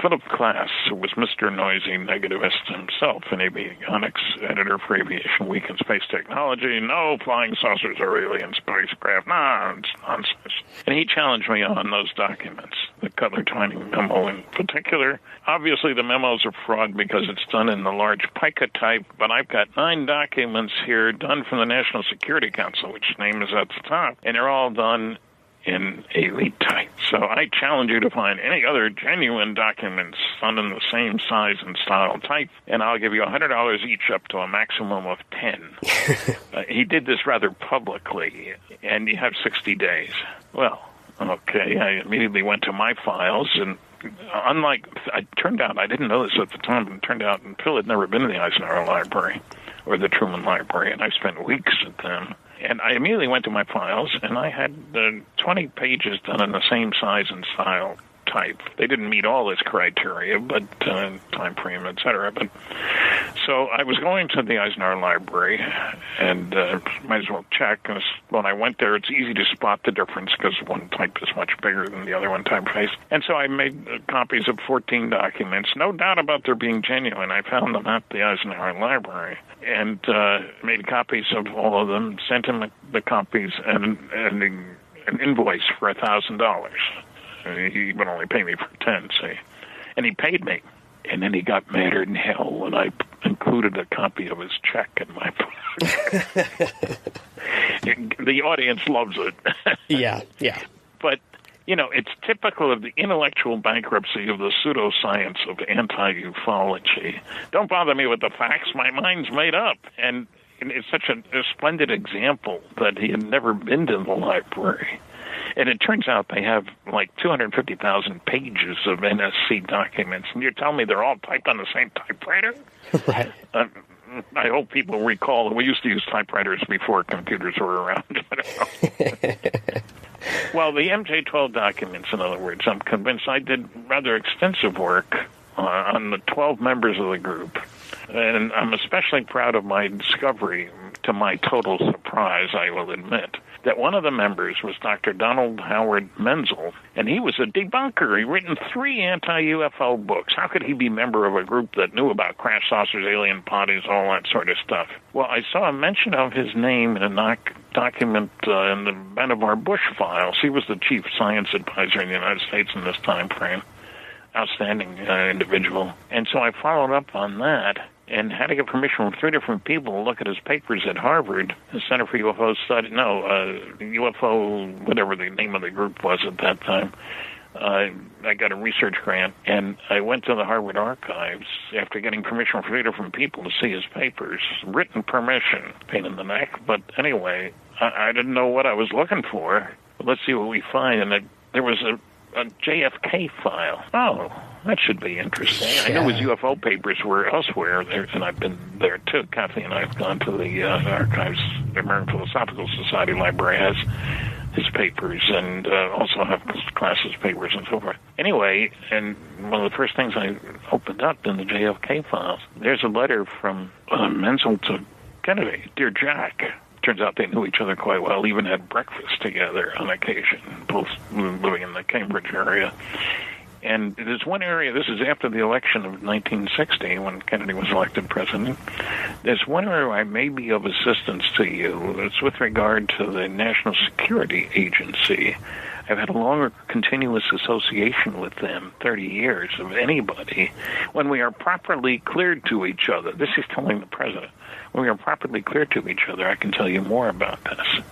Speaker 5: Philip Klass, who was Mr. Noisy Negativist himself, an avionics editor for Aviation Week and Space Technology. No, flying saucers are alien spacecraft. Nah, it's nonsense. And he challenged me on those documents, the Cutler-Twining memo in particular. Obviously, the memos are fraud because it's done in the large pica type, but I've got 9 documents here done from the National Security Council, which name is at the top, and they're all done in elite type. So I challenge you to find any other genuine documents done in the same size and style type, and I'll give you $100 each up to a maximum of 10. He did this rather publicly, and you have 60 days. Well, okay, I immediately went to my files, and it turned out, I didn't know this at the time, but it turned out Phil had never been to the Eisenhower Library or the Truman Library, and I spent weeks at them. And I immediately went to my files, and I had 20 pages done in the same size and style type. They didn't meet all this criteria, but time frame, et cetera. But so I was going to the Eisenhower Library, and might as well check. And when I went there, it's easy to spot the difference because one type is much bigger than the other one typeface. And so I made copies of 14 documents, no doubt about their being genuine. I found them at the Eisenhower Library and made copies of all of them, sent him the copies and an invoice for $1,000. He would only pay me for 10, see. And he paid me. And then he got madder than hell when I included a copy of his check in my book. The audience loves it.
Speaker 4: Yeah.
Speaker 5: But, it's typical of the intellectual bankruptcy of the pseudoscience of anti-ufology. Don't bother me with the facts. My mind's made up. And it's such a splendid example that he had never been to the library. And it turns out they have like 250,000 pages of NSC documents. And you're telling me they're all typed on the same typewriter?
Speaker 4: Right.
Speaker 5: I hope people recall that we used to use typewriters before computers were around. Well, the MJ-12 documents, in other words, I'm convinced I did rather extensive work on the 12 members of the group. And I'm especially proud of my discovery, to my total surprise, I will admit, that one of the members was Dr. Donald Howard Menzel, and he was a debunker. He'd written 3 anti-UFO books. How could he be a member of a group that knew about crash saucers, alien bodies, all that sort of stuff? Well, I saw a mention of his name in a document in the Vannevar Bush files. He was the chief science advisor in the United States in this time frame. Outstanding individual. And so I followed up on that and had to get permission from 3 different people to look at his papers at Harvard, the Center for UFO Study, UFO, whatever the name of the group was at that time. I got a research grant, and I went to the Harvard archives after getting permission from 3 different people to see his papers. Written permission, pain in the neck, but anyway, I didn't know what I was looking for. But let's see what we find, and there was a JFK file. Oh, that should be interesting. Yeah. I know his UFO papers were elsewhere, and I've been there too. Kathy and I have gone to the archives. The American Philosophical Society Library has his papers, and also have classes papers and so forth. Anyway, and one of the first things I opened up in the JFK files, there's a letter from Menzel to Kennedy. Dear Jack. Turns out they knew each other quite well, even had breakfast together on occasion, both living in the Cambridge area. And there's one area, this is after the election of 1960, when Kennedy was elected president. There's one area where I may be of assistance to you. It's with regard to the National Security Agency. I've had a longer continuous association with them, 30 years, of anybody. When we are properly cleared to each other, this is telling the president, when we are properly clear to each other, I can tell you more about this.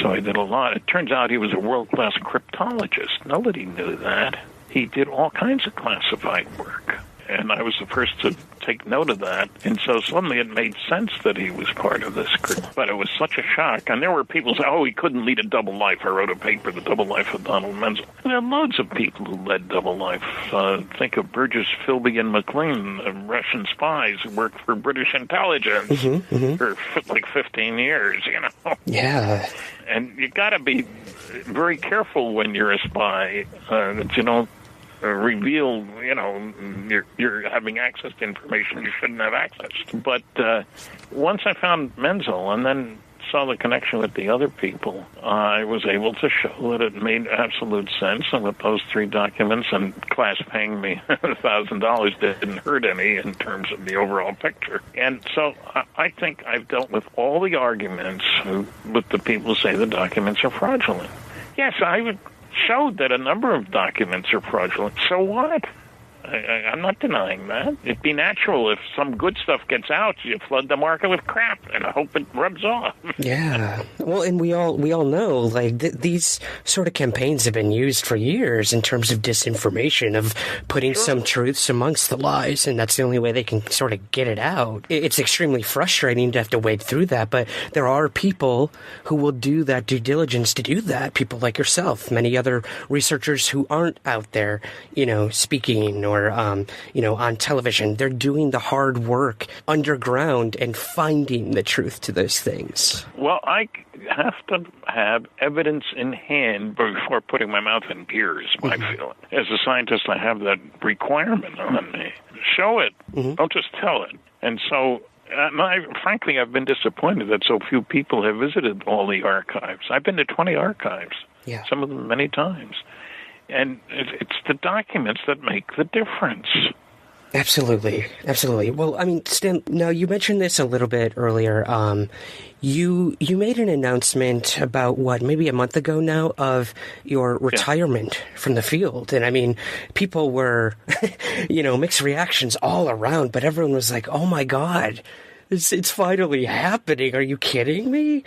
Speaker 5: So I did a lot. It turns out he was a world-class cryptologist. Nobody knew that. He did all kinds of classified work. And I was the first to take note of that. And so suddenly it made sense that he was part of this group. But it was such a shock. And there were people who said, he couldn't lead a double life. I wrote a paper, The Double Life of Donald Menzel. And there are loads of people who led double life. Think of Burgess, Philby, and McLean, Russian spies who worked for British intelligence for like 15 years,
Speaker 4: Yeah.
Speaker 5: And you got to be very careful when you're a spy that you don't reveal, you're having access to information you shouldn't have access to. But once I found Menzel and then saw the connection with the other people, I was able to show that it made absolute sense. And with those 3 documents and class paying me $1,000 didn't hurt any in terms of the overall picture. And so I think I've dealt with all the arguments with the people who say the documents are fraudulent. Yes, I showed that a number of documents are fraudulent. So what? I'm not denying that. It'd be natural if some good stuff gets out, you flood the market with crap, and I hope it rubs off.
Speaker 4: Yeah. Well, and we all know, like, these sort of campaigns have been used for years in terms of disinformation, of putting some truths amongst the lies, and that's the only way they can sort of get it out. It's extremely frustrating to have to wade through that, but there are people who will do that due diligence to do that. People like yourself, many other researchers who aren't out there, speaking or on television. They're doing the hard work underground and finding the truth to those things.
Speaker 5: Well, I have to have evidence in hand before putting my mouth in gear, is my feeling. As a scientist, I have that requirement on me. Show it. Don't just tell it. And so, frankly, I've been disappointed that so few people have visited all the archives. I've been to 20 archives, some of them many times. And it's the documents that make the difference.
Speaker 4: Absolutely. Well, I mean, Stan, now you mentioned this a little bit earlier. You made an announcement about, maybe a month ago now, of your retirement from the field. And I mean, people were, mixed reactions all around, but everyone was like, oh my God. It's finally happening. Are you kidding me?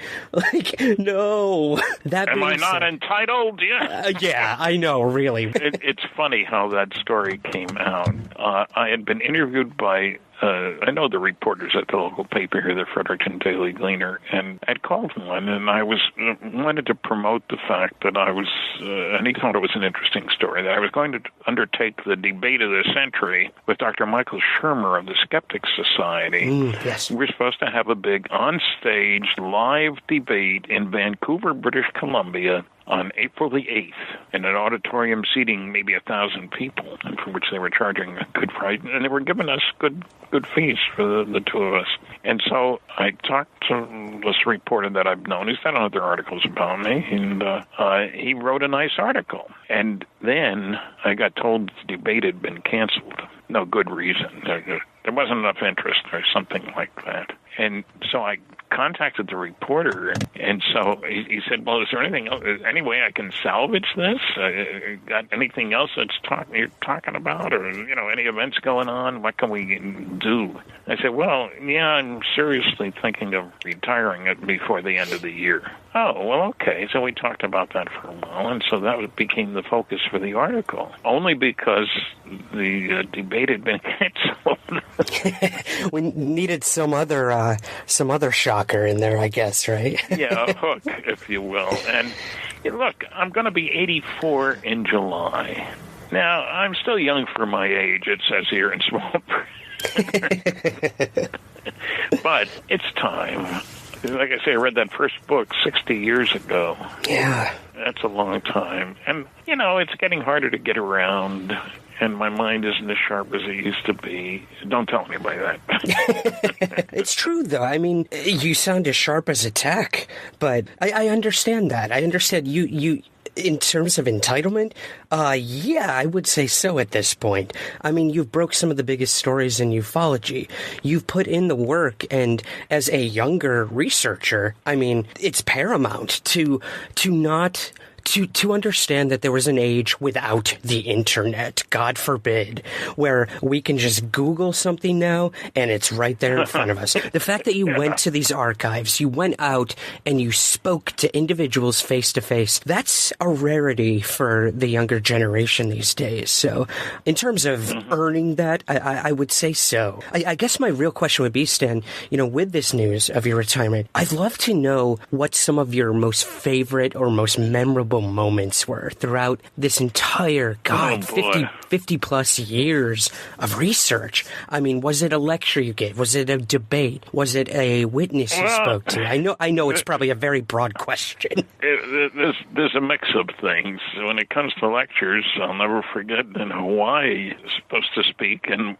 Speaker 4: No.
Speaker 5: Am I not entitled? Yeah.
Speaker 4: Yeah, I know, really.
Speaker 5: It's funny how that story came out. I had been interviewed by I know the reporters at the local paper here, the Fredericton Daily Gleaner, and I'd called one, and I wanted to promote the fact that I was, and he thought it was an interesting story, that I was going to undertake the debate of the century with Dr. Michael Shermer of the Skeptics Society.
Speaker 4: Yes.
Speaker 5: We're supposed to have a big on-stage live debate in Vancouver, British Columbia, on April the 8th, in an auditorium seating maybe 1,000 people, and for which they were charging a good price, and they were giving us good fees for the two of us. And so I talked to this reporter that I've known. He's done other articles about me, and he wrote a nice article. And then I got told the debate had been canceled. No good reason. There wasn't enough interest or something like that. And so I contacted the reporter, and so he said, well, is there anything else, any way I can salvage this? Got anything else you're talking about, or, any events going on? What can we do? I said, well, yeah, I'm seriously thinking of retiring it before the end of the year. Oh, well, okay. So we talked about that for a while, and so that became the focus for the article, only because the debate had been canceled.
Speaker 4: We needed some other shocker in there, I guess, right?
Speaker 5: Yeah, a hook, if you will. And look, I'm going to be 84 in July. Now, I'm still young for my age, it says here in small print. But it's time. Like I say, I read that first book 60 years ago.
Speaker 4: Yeah.
Speaker 5: That's a long time. And, it's getting harder to get around, and my mind isn't as sharp as it used to be. Don't tell anybody that.
Speaker 4: It's true, though. I mean, you sound as sharp as a tack, but I understand that. I understand you in terms of entitlement, yeah, I would say so at this point. I mean, you've broke some of the biggest stories in ufology. You've put in the work, and as a younger researcher, I mean, it's paramount to understand that there was an age without the internet, God forbid, where we can just Google something now and it's right there in front of us. The fact that you went to these archives, you went out and you spoke to individuals face to face, that's a rarity for the younger generation these days. So in terms of earning that, I would say so. I guess my real question would be, Stan, with this news of your retirement, I'd love to know what some of your most favorite or most memorable moments were throughout this entire 50 plus years of research. I mean, was it a lecture you gave? Was it a debate? Was it a witness you spoke to? I know it's probably a very broad question.
Speaker 5: There's a mix of things. When it comes to lectures, I'll never forget in Hawaii, I was supposed to speak, and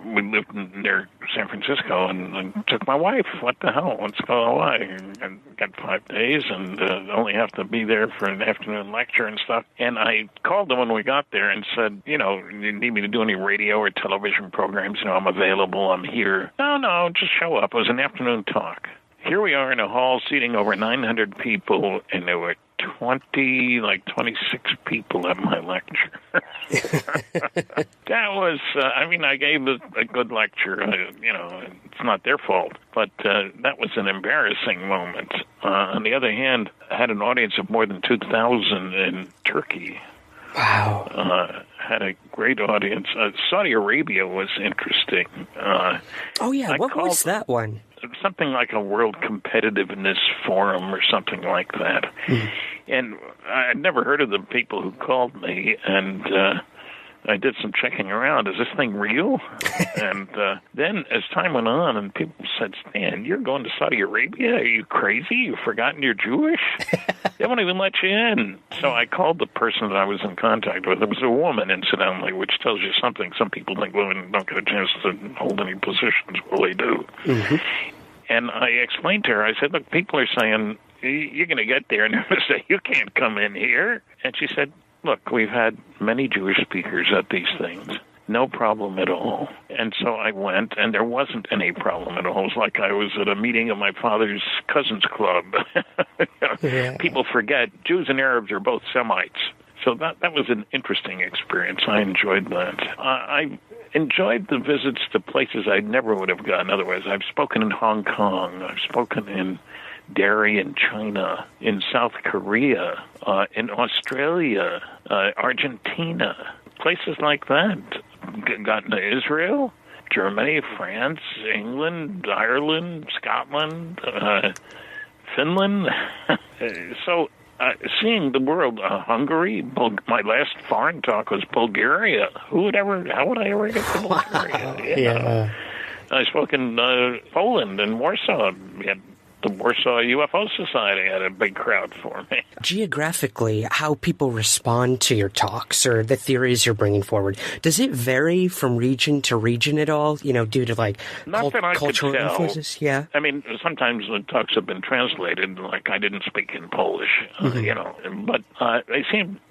Speaker 5: we lived near San Francisco, and I took my wife. What the hell? Let's go to Hawaii. And got 5 days, and only have to be there for an afternoon lecture and stuff. And I called them when we got there and said, you need me to do any radio or television programs? I'm available. I'm here. No, just show up. It was an afternoon talk. Here we are in a hall seating over 900 people, and there were 26 people at my lecture. That was, I gave a good lecture. It's not their fault, but that was an embarrassing moment. On the other hand, I had an audience of more than 2,000 in Turkey.
Speaker 4: Wow.
Speaker 5: Had a great audience. Saudi Arabia was interesting.
Speaker 4: Oh, yeah. What was that one?
Speaker 5: Something like a World Competitiveness Forum or something like that. And I'd never heard of the people who called me, and I did some checking around. Is this thing real? And then as time went on and people said, Stan, you're going to Saudi Arabia? Are you crazy? You've forgotten you're Jewish? They won't even let you in. So I called the person that I was in contact with. It was a woman, incidentally, which tells you something. Some people think women don't get a chance to hold any positions. Well, they do. Mm-hmm. And I explained to her, I said, look, people are saying, you're going to get there and they're going to say, you can't come in here. And she said, look, we've had many Jewish speakers at these things. No problem at all. And so I went, and there wasn't any problem at all. It was like I was at a meeting of my father's cousins club. Yeah. People forget Jews and Arabs are both Semites. So that was an interesting experience. I enjoyed that. I enjoyed the visits to places I never would have gone otherwise. I've spoken in Hong Kong. I've spoken in Derry in China, in South Korea, in Australia, Argentina, places like that. Gotten to Israel, Germany, France, England, Ireland, Scotland, Finland. So seeing the world, Hungary, my last foreign talk was Bulgaria. How would I ever get to Bulgaria?
Speaker 4: Yeah.
Speaker 5: I spoke in Poland and Warsaw. We had the Warsaw UFO Society had a big crowd for me.
Speaker 4: Geographically, how people respond to your talks or the theories you're bringing forward, does it vary from region to region at all, due to, like, cultural influences? Yeah.
Speaker 5: I mean, sometimes the talks have been translated, like I didn't speak in Polish, but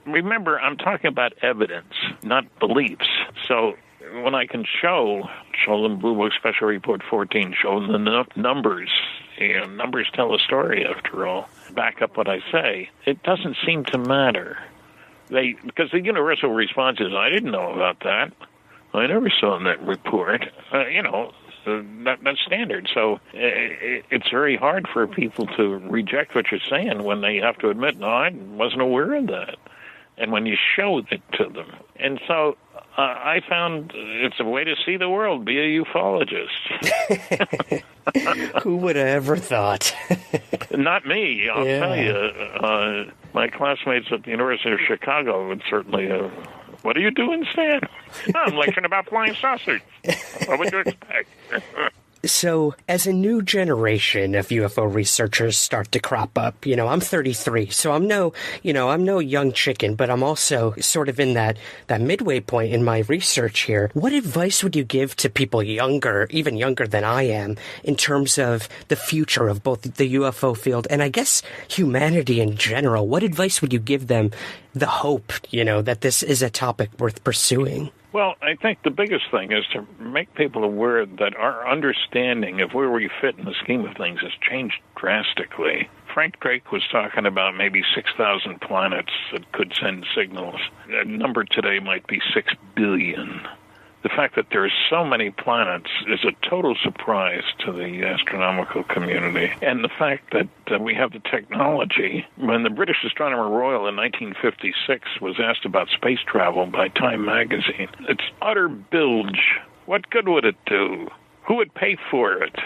Speaker 5: remember, I'm talking about evidence, not beliefs. So when I can show them Blue Book Special Report 14, show them the numbers. Numbers tell a story, after all. Back up what I say. It doesn't seem to matter. Because the universal response is, I didn't know about that. I never saw that report. That's standard. So it's very hard for people to reject what you're saying when they have to admit, no, I wasn't aware of that. And when you show it to them. And so I found it's a way to see the world, be a ufologist.
Speaker 4: Who would have ever thought?
Speaker 5: Not me, I'll tell you. My classmates at the University of Chicago would certainly, what are you doing, Stan? I'm lecturing about flying saucers. What would you expect?
Speaker 4: So, as a new generation of UFO researchers start to crop up, I'm 33, so I'm no young chicken, but I'm also sort of in that midway point in my research here. What advice would you give to people younger, even younger than I am, in terms of the future of both the UFO field and I guess humanity in general? What advice would you give them, the hope, that this is a topic worth pursuing?
Speaker 5: Well, I think the biggest thing is to make people aware that our understanding of where we fit in the scheme of things has changed drastically. Frank Drake was talking about maybe 6,000 planets that could send signals. The number today might be 6 billion. The fact that there are so many planets is a total surprise to the astronomical community. And the fact that we have the technology. When the British Astronomer Royal in 1956 was asked about space travel by Time magazine, it's utter bilge. What good would it do? Who would pay for it?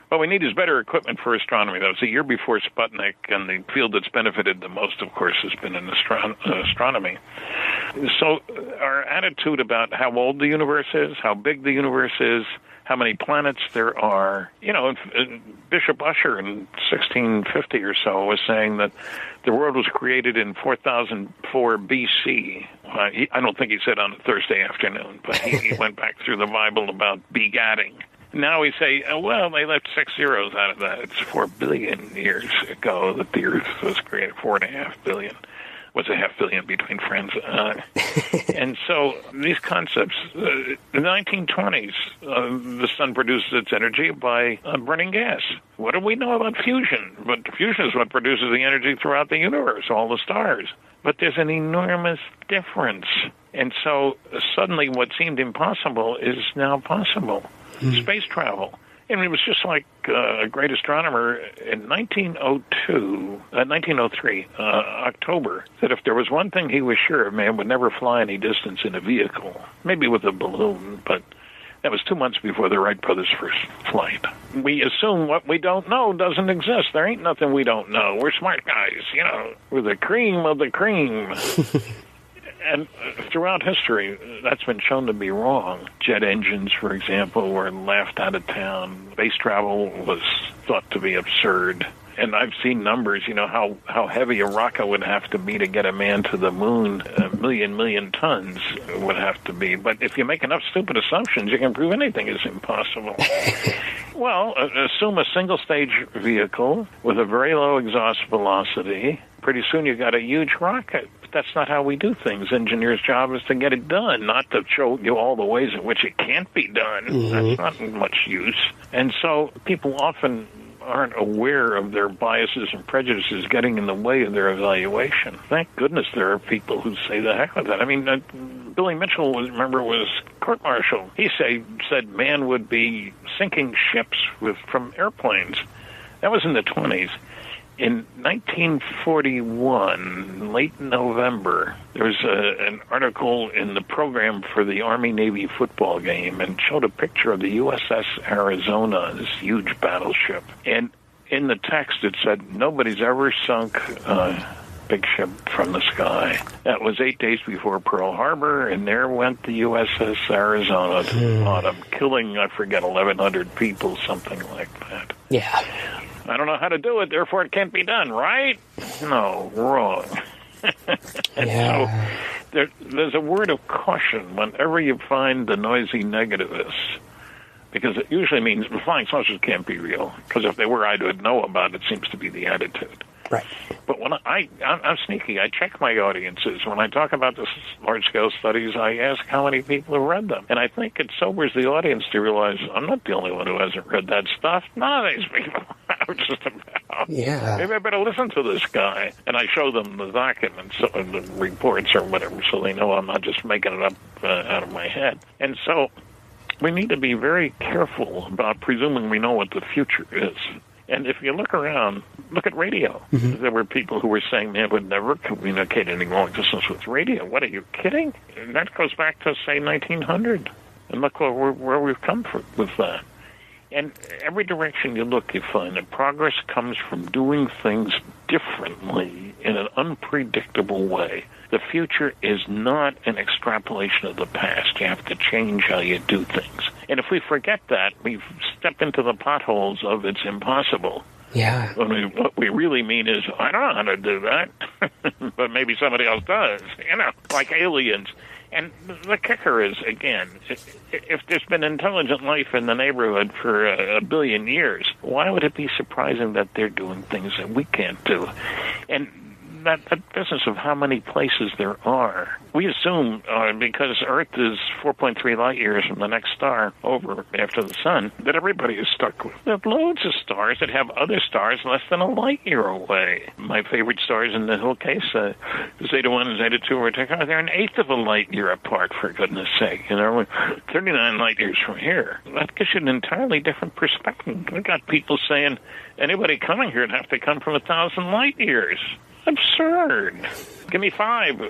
Speaker 5: What we need is better equipment for astronomy. That was a year before Sputnik, and the field that's benefited the most, of course, has been in astronomy. So our attitude about how old the universe is, how big the universe is, how many planets there are. Bishop Ussher in 1650 or so was saying that the world was created in 4004 B.C. I don't think he said on a Thursday afternoon, but he went back through the Bible about begatting. Now we say, they left 6 zeros out of that. It's 4 billion years ago that the Earth was created. 4.5 billion. Was a $500 million between friends. And so these concepts, in the 1920s, the sun produces its energy by burning gas. What do we know about fusion? But fusion is what produces the energy throughout the universe, all the stars. But there's an enormous difference. And so suddenly what seemed impossible is now possible. Space travel. And it was just like a great astronomer in 1903, October, said if there was one thing he was sure of, man would never fly any distance in a vehicle, maybe with a balloon, but that was 2 months before the Wright brothers' first flight. We assume what we don't know doesn't exist. There ain't nothing we don't know. We're smart guys, We're the cream of the cream. And throughout history, that's been shown to be wrong. Jet engines, for example, were laughed out of town. Space travel was thought to be absurd. And I've seen numbers, how heavy a rocket would have to be to get a man to the moon. A million tons would have to be. But if you make enough stupid assumptions, you can prove anything is impossible. Well, assume a single-stage vehicle with a very low exhaust velocity. Pretty soon you've got a huge rocket. But that's not how we do things. Engineers' job is to get it done, not to show you all the ways in which it can't be done. That's not much use. And so people often aren't aware of their biases and prejudices getting in the way of their evaluation. Thank goodness there are people who say the heck with that. I mean, Billy Mitchell, was court-martial. He said man would be sinking ships from airplanes. That was in the 20s. in 1941, late November, there was an article in the program for the Army-Navy football game and showed a picture of the USS Arizona, this huge battleship. And in the text it said, nobody's ever sunk big ship from the sky. That was 8 days before Pearl Harbor, and there went the USS Arizona to the bottom, killing, I forget, 1,100 people, something like that.
Speaker 4: Yeah.
Speaker 5: I don't know how to do it, therefore it can't be done, right? No, wrong.
Speaker 4: Yeah.
Speaker 5: So there's a word of caution whenever you find the noisy negativists, because it usually means flying saucers can't be real, because if they were, I would know about it, seems to be the attitude.
Speaker 4: Right.
Speaker 5: But when I'm sneaky. I check my audiences. When I talk about this large-scale studies, I ask how many people have read them. And I think it sobers the audience to realize I'm not the only one who hasn't read that stuff. None of these people have just about.
Speaker 4: Yeah.
Speaker 5: Maybe I better listen to this guy. And I show them the documents or the reports or whatever, so they know I'm not just making it up out of my head. And so we need to be very careful about presuming we know what the future is. And if you look around, look at radio. Mm-hmm. There were people who were saying they would never communicate any long distance with radio. What, are you kidding? And that goes back to, say, 1900. And look where we've come with that. And every direction you look, you find that progress comes from doing things differently in an unpredictable way. The future is not an extrapolation of the past. You have to change how you do things. And if we forget that, we step into the potholes of it's impossible.
Speaker 4: Yeah.
Speaker 5: What we really mean is, I don't know how to do that, but maybe somebody else does, like aliens. And the kicker is, again, if there's been intelligent life in the neighborhood for a billion years, why would it be surprising that they're doing things that we can't do? And that business of how many places there are, we assume because Earth is 4.3 light years from the next star over after the sun, that everybody is stuck with. There are loads of stars that have other stars less than a light year away. My favorite stars in the whole case, Zeta 1 and Zeta 2, they're an eighth of a light year apart, for goodness sake. 39 light years from here. That gives you an entirely different perspective. We've got people saying anybody coming here would have to come from 1,000 light years. Absurd. Give me 5,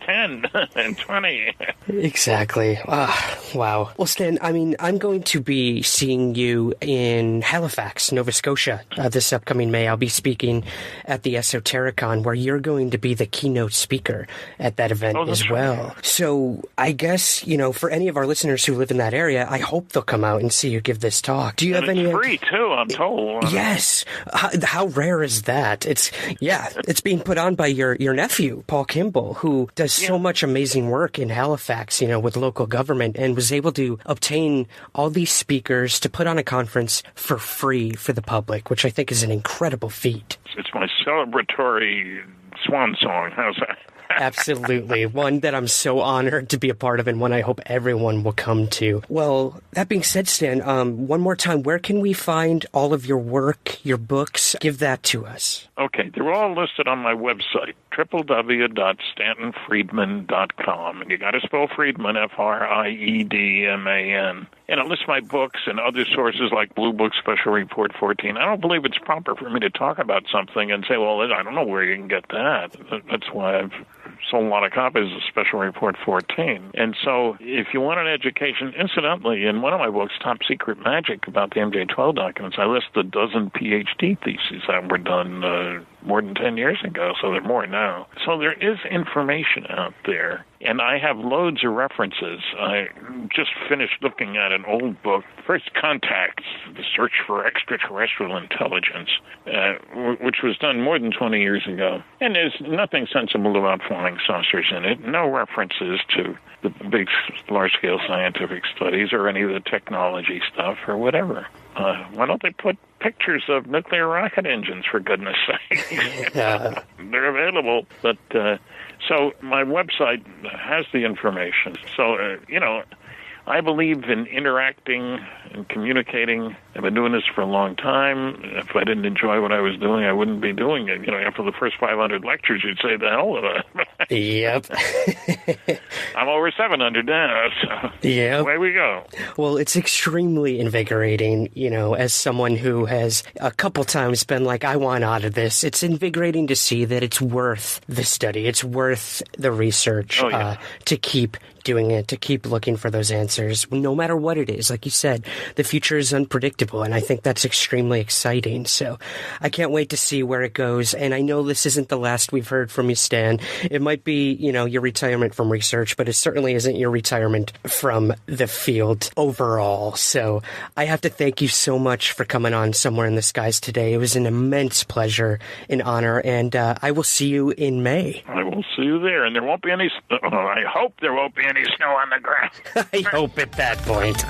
Speaker 5: 10, and 20.
Speaker 4: Exactly. Wow. Well, Stan, I'm going to be seeing you in Halifax, Nova Scotia, this upcoming May. I'll be speaking at the Esotericon, where you're going to be the keynote speaker at that event as well. Right. So I guess, for any of our listeners who live in that area, I hope they'll come out and see you give this talk. Do you have any?
Speaker 5: It's free, too, I'm told.
Speaker 4: Yes. How rare is that? It's being put on by your nephew, Paul Kimball, who does so much amazing work in Halifax, with local government, and was able to obtain all these speakers to put on a conference for free for the public, which I think is an incredible feat.
Speaker 5: It's my celebratory swan song. How's that?
Speaker 4: Absolutely. One that I'm so honored to be a part of, and one I hope everyone will come to. Well, that being said, Stan, one more time, where can we find all of your work, your books? Give that to us.
Speaker 5: Okay, they're all listed on my website, www.stantonfriedman.com. And you got to spell Friedman, Friedman. And it lists my books and other sources like Blue Book Special Report 14. I don't believe it's proper for me to talk about something and say, well, I don't know where you can get that. That's why I've sold a lot of copies of Special Report 14. And so if you want an education, incidentally, in one of my books, Top Secret Magic, about the MJ-12 documents, I list a dozen PhD theses that were done more than 10 years ago, so there are more now. So there is information out there, and I have loads of references. I just finished looking at an old book, First Contacts, The Search for Extraterrestrial Intelligence, which was done more than 20 years ago. And there's nothing sensible about flying saucers in it, no references to the big, large-scale scientific studies or any of the technology stuff or whatever. Why don't they put pictures of nuclear rocket engines, for goodness sake? They're available. But so my website has the information. So, I believe in interacting and communicating. I've been doing this for a long time. If I didn't enjoy what I was doing, I wouldn't be doing it. After the first 500 lectures, you'd say, the hell with it.
Speaker 4: Yep.
Speaker 5: I'm over 700 now, so
Speaker 4: Yep.
Speaker 5: away we go.
Speaker 4: Well, it's extremely invigorating, as someone who has a couple times been like, I want out of this. It's invigorating to see that it's worth the study. It's worth the research to keep doing it, to keep looking for those answers, no matter what it is. Like you said, the future is unpredictable, and I think that's extremely exciting. So I can't wait to see where it goes. And I know this isn't the last we've heard from you, Stan. It might be, your retirement from research, but it certainly isn't your retirement from the field overall. So I have to thank you so much for coming on Somewhere in the Skies today. It was an immense pleasure and honor, and I will see you in May.
Speaker 5: I will see you there, and there won't be any, I hope there won't be any snow on the ground.
Speaker 4: I hope at that point.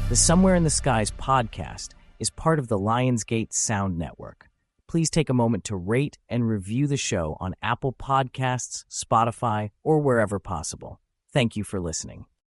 Speaker 6: The Somewhere in the Skies podcast is part of the LIONSGATE Sound Network. Please take a moment to rate and review the show on Apple Podcasts, Spotify, or wherever possible. Thank you for listening.